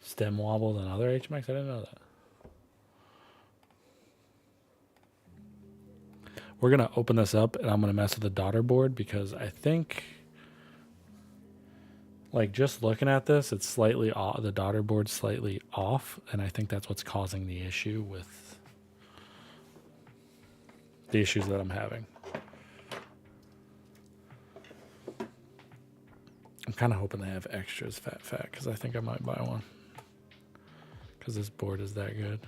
stem wobble than other HMX. I didn't know that. We're going to open this up and I'm going to mess with the daughter board because I think, like just looking at this, it's slightly off. The daughter board's slightly off. And I think that's what's causing the issue with the issues that I'm having. I'm kind of hoping they have extras fat because I think I might buy one because this board is that good.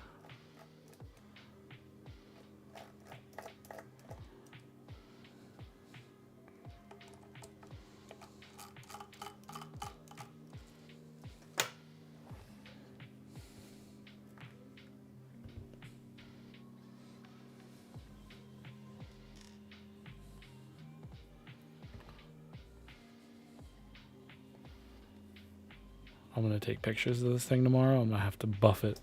I'm going to take pictures of this thing tomorrow. I'm going to have to buff it.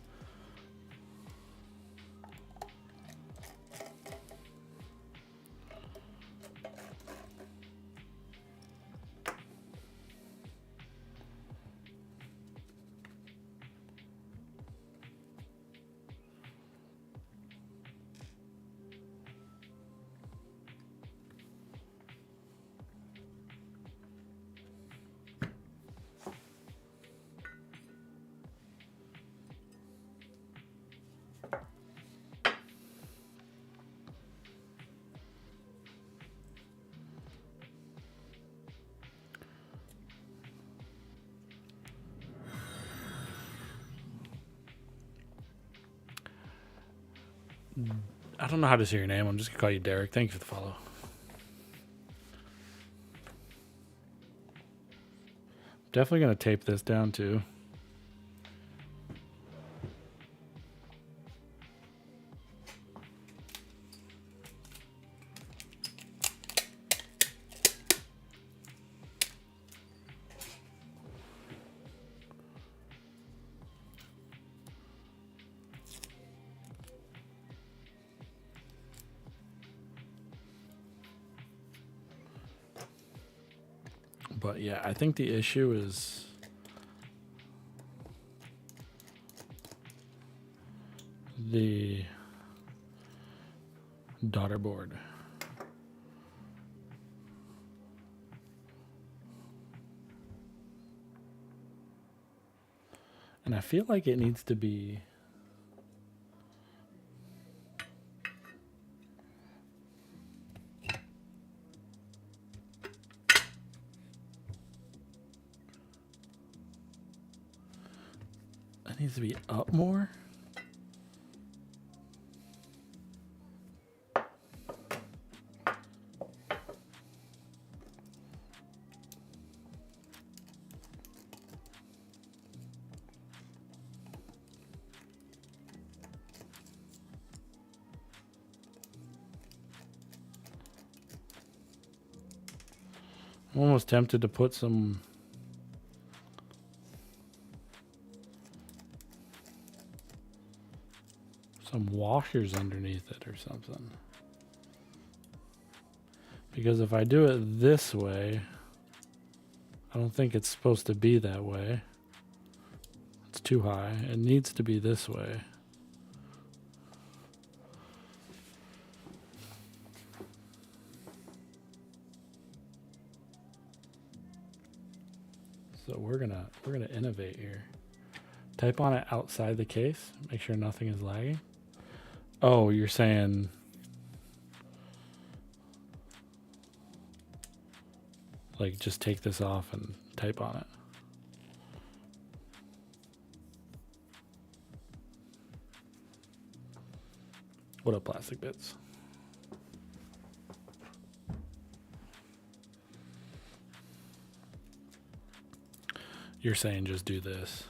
I don't know how to say your name. I'm just going to call you Derek. Thank you for the follow. Definitely going to tape this down too. But yeah, I think the issue is the daughter board. And I feel like it needs to be up more. I'm almost tempted to put some washers underneath it or something. Because if I do it this way, I don't think it's supposed to be that way. It's too high. It needs to be this way. So we're gonna innovate here. Type on it outside the case. Make sure nothing is lagging. Oh, you're saying like just take this off and type on it. What up, plastic bits? You're saying just do this.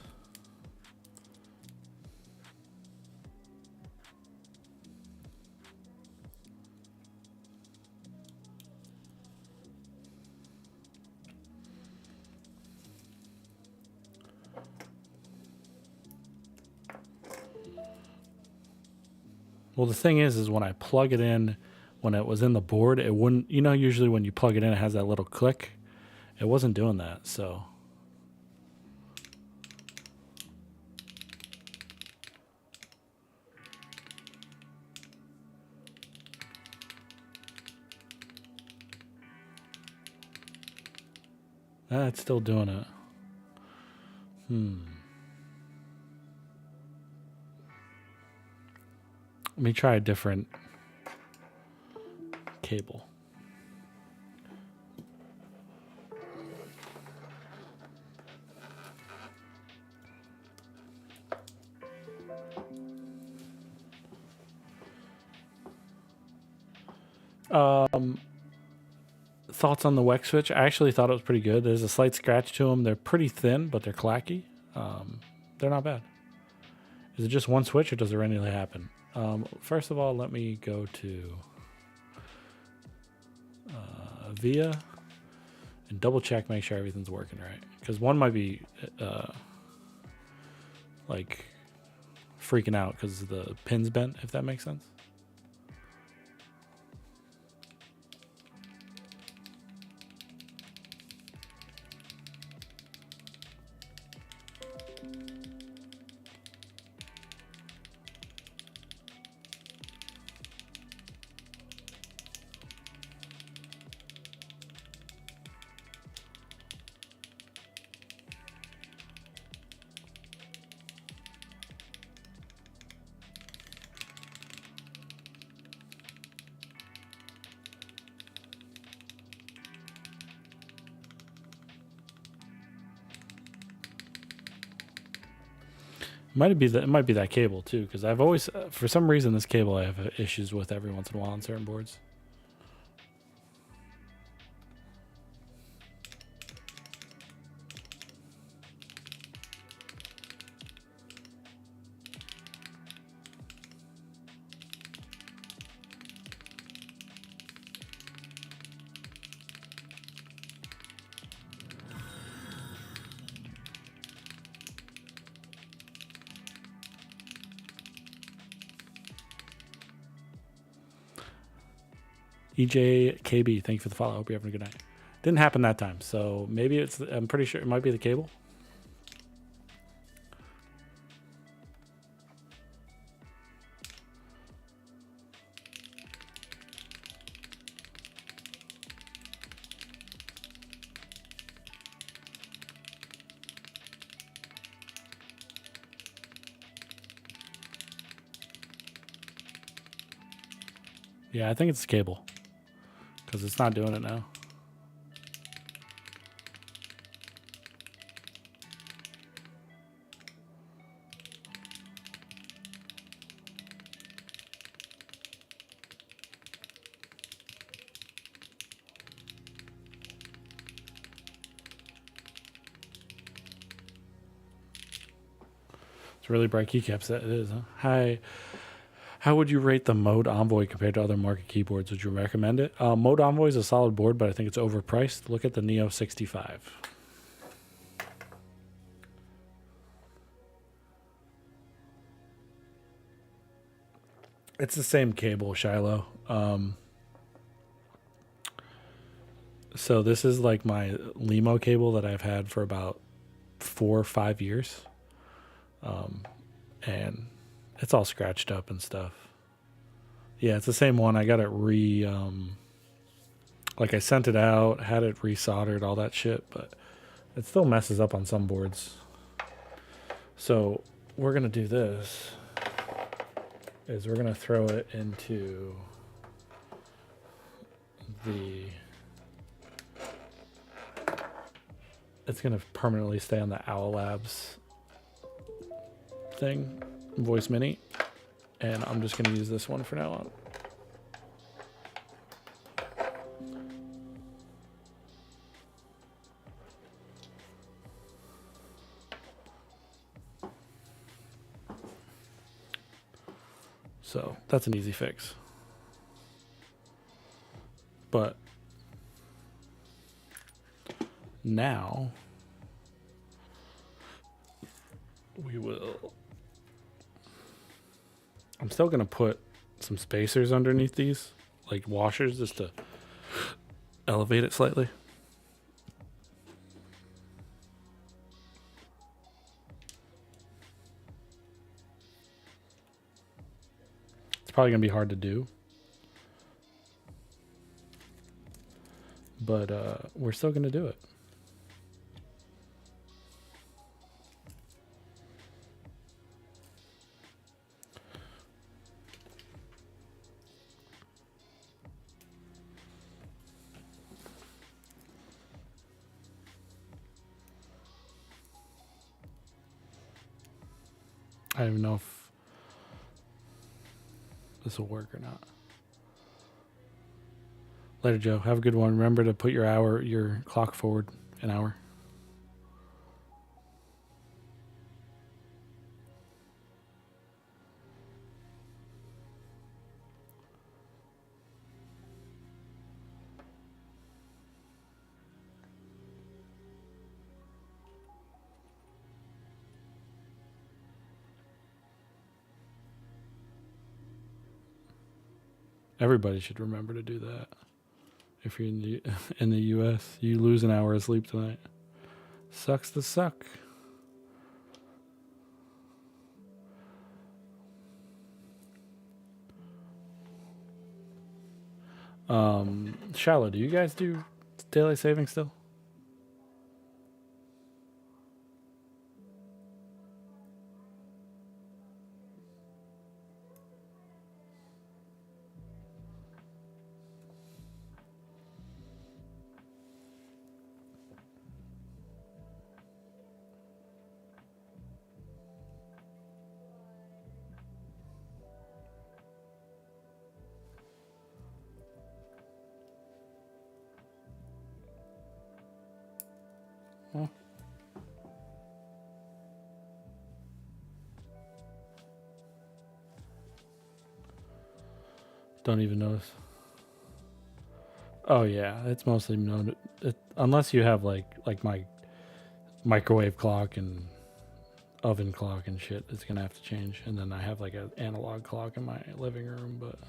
Well, the thing is when I plug it in, when it was in the board, it wouldn't, you know, usually when you plug it in, it has that little click. It wasn't doing that, so. It's still doing it. Let me try a different cable. Thoughts on the WEC switch? I actually thought it was pretty good. There's a slight scratch to them. They're pretty thin, but they're clacky. They're not bad. Is it just one switch or does it randomly happen? First of all, let me go to VIA and double check, make sure everything's working right. Because one might be like freaking out because the pin's bent, if that makes sense. It might be that cable too, because I've always, for some reason, this cable I have issues with every once in a while on certain boards. EJKB, thank you for the follow. Hope you're having a good night. Didn't happen that time, so maybe it's, I'm pretty sure it might be the cable. Yeah, I think it's the cable. Because it's not doing it now. It's really bright keycaps. That it is, huh? Hi. How would you rate the Mode Envoy compared to other market keyboards? Would you recommend it? Mode Envoy is a solid board, but I think it's overpriced. Look at the Neo 65. It's the same cable, Shiloh. So this is like my Limo cable that I've had for about 4 or 5 years. And it's all scratched up and stuff. Yeah, it's the same one. I got it like I sent it out, had it resoldered, all that shit, but it still messes up on some boards. So we're gonna do this. Is we're gonna throw it into the. It's gonna permanently stay on the Owl Labs thing, Voice Mini, and I'm just gonna use this one for now on. So that's an easy fix. But now we will. I'm still going to put some spacers underneath these, like washers, just to elevate it slightly. It's probably going to be hard to do. But we're still going to do it. I don't even know if this will work or not. Later, Joe. Have a good one. Remember to put your clock forward an hour. Everybody should remember to do that. If you're in the U.S., you lose an hour of sleep tonight. Sucks to suck. Shallow, do you guys do daylight saving still? Well, don't even notice. Oh yeah, it's mostly known. Unless you have like my microwave clock and oven clock and shit, it's gonna have to change. And then I have like an analog clock in my living room, but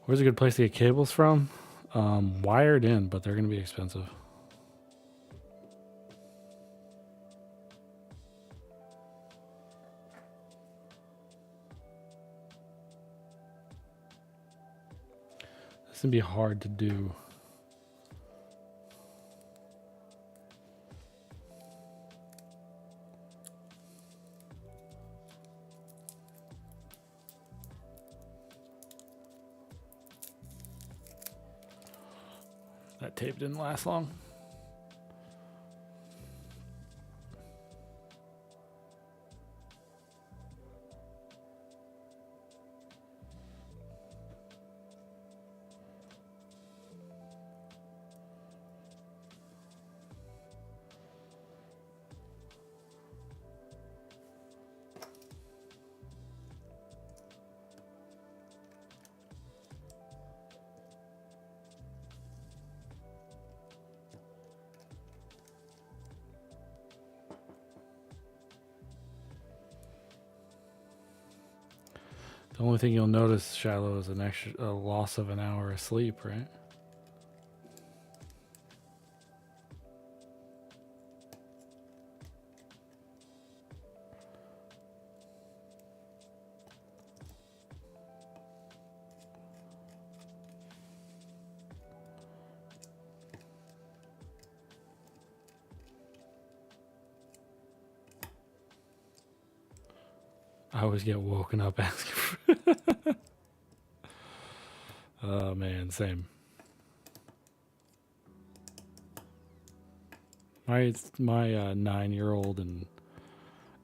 where's a good place to get cables from? Wired in, but they're gonna be expensive. This would be hard to do. That tape didn't last long. The only thing you'll notice, Shiloh, is a loss of an hour of sleep, right? I always get woken up asking for Oh man, same. My 9-year-old and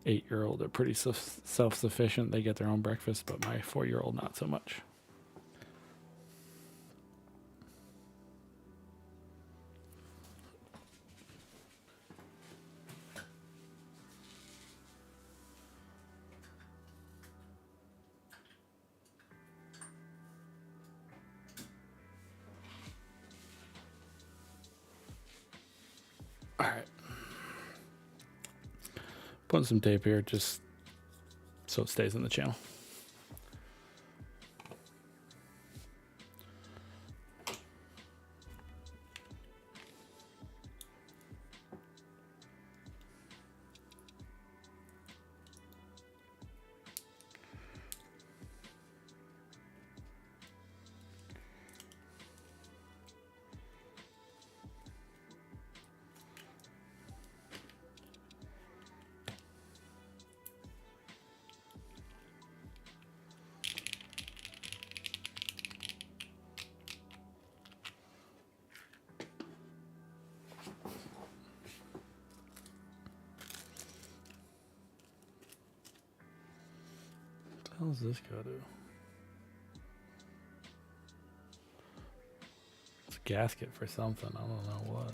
8-year-old are pretty self-sufficient. They get their own breakfast, but my 4-year-old not so much. All right. Putting some tape here just so it stays in the channel. What does this go to? It's a gasket for something. I don't know what.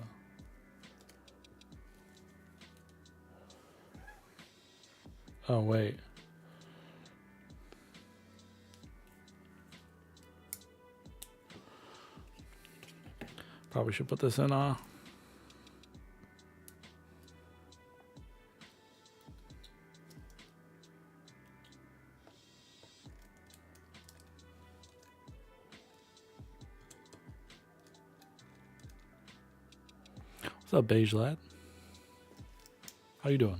Oh, wait. Probably should put this in, What's up, Beige Lad? How you doing?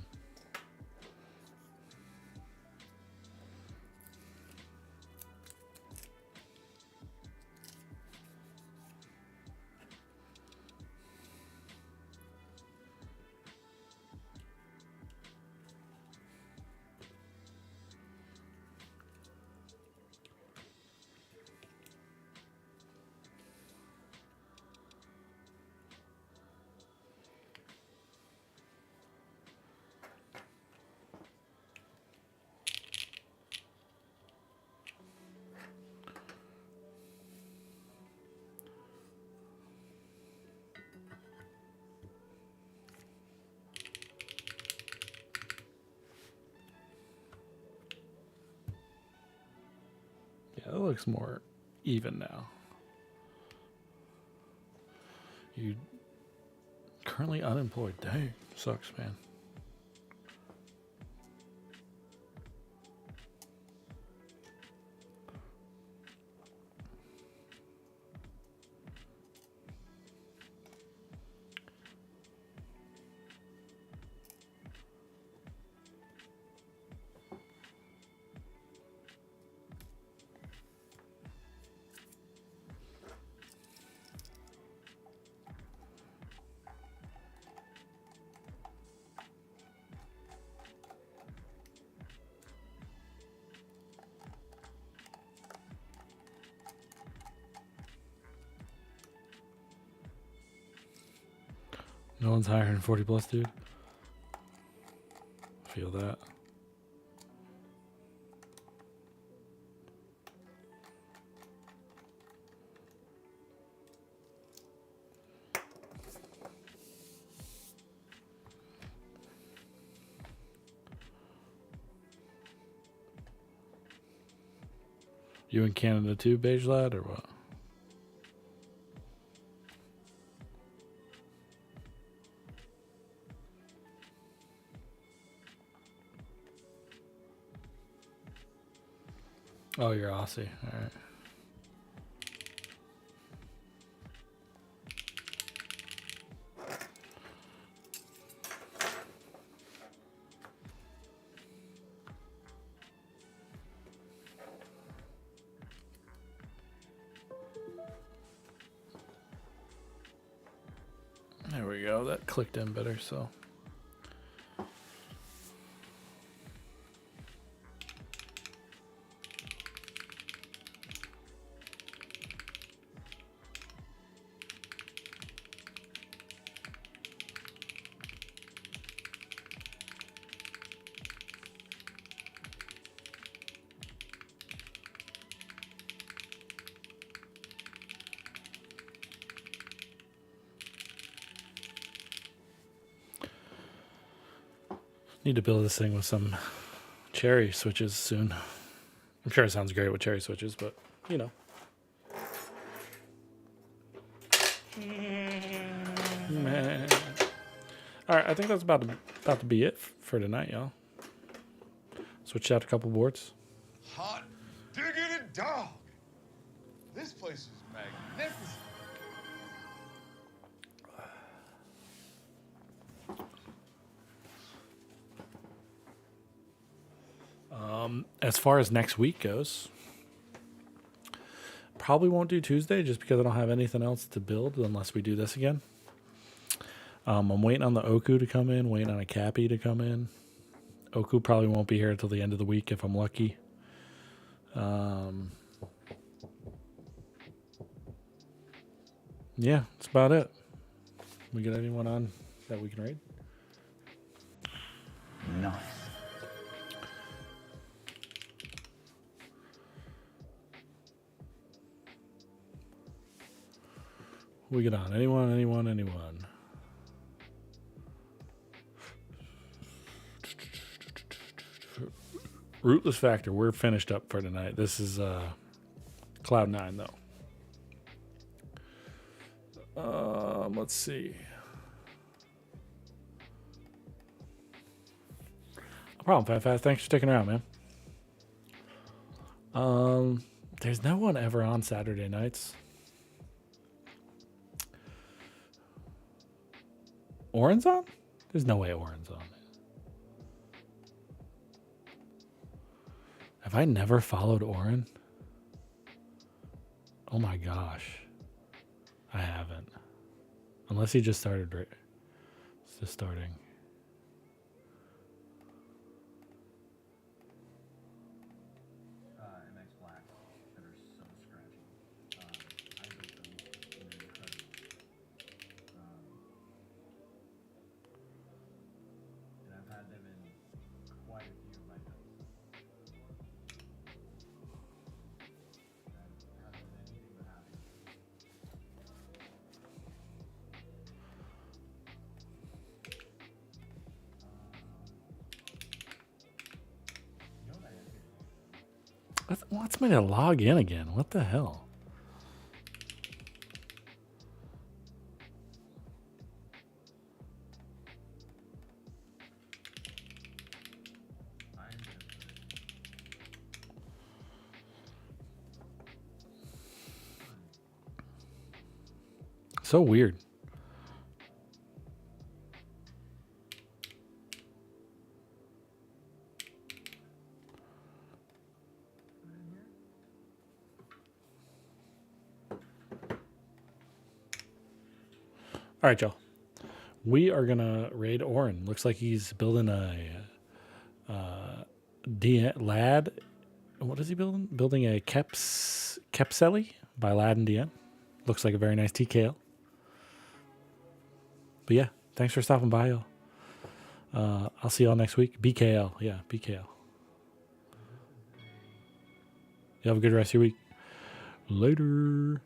Yeah, it looks more even now. You currently unemployed. Dang, sucks, man. No one's higher than 40 plus, dude. Feel that. You in Canada too, Beige Lad, or what? Oh, you're Aussie. All right. There we go. That clicked in better, so. Need to build this thing with some cherry switches soon. I'm sure it sounds great with cherry switches, but you know. Man. All right, I think that's about to be it for tonight, y'all. Switched out a couple boards. Hot diggity dog. This place is magnificent. As far as next week goes, probably won't do Tuesday just because I don't have anything else to build unless we do this again. I'm waiting on the Oku to come in, waiting on a Cappy to come in. Oku probably won't be here until the end of the week if I'm lucky. Yeah, that's about it. We got anyone on that we can raid? Nice. We get on. Anyone? Rootless Factor, we're finished up for tonight. This is Cloud9, though. Let's see. No problem, Fat. Thanks for sticking around, man. There's no one ever on Saturday nights. Oren's on? There's no way Oren's on. Have I never followed Oren? Oh my gosh. I haven't. Unless he just started right. It's just starting. MX Black that are so scratchy. I built them and they're incredible. And I've had them in quite a few of my builds. And haven't been anything but happy. You know what I am? What's me to log in again? What the hell? So weird. All right, y'all. We are gonna raid Oren. Looks like he's building a Lad. What is he building? Building a Kepseli by Lad and DN. Looks like a very nice TKL. But yeah, Thanks for stopping by, y'all. I'll see y'all next week. BKL. Yeah, BKL. You have a good rest of your week. Later.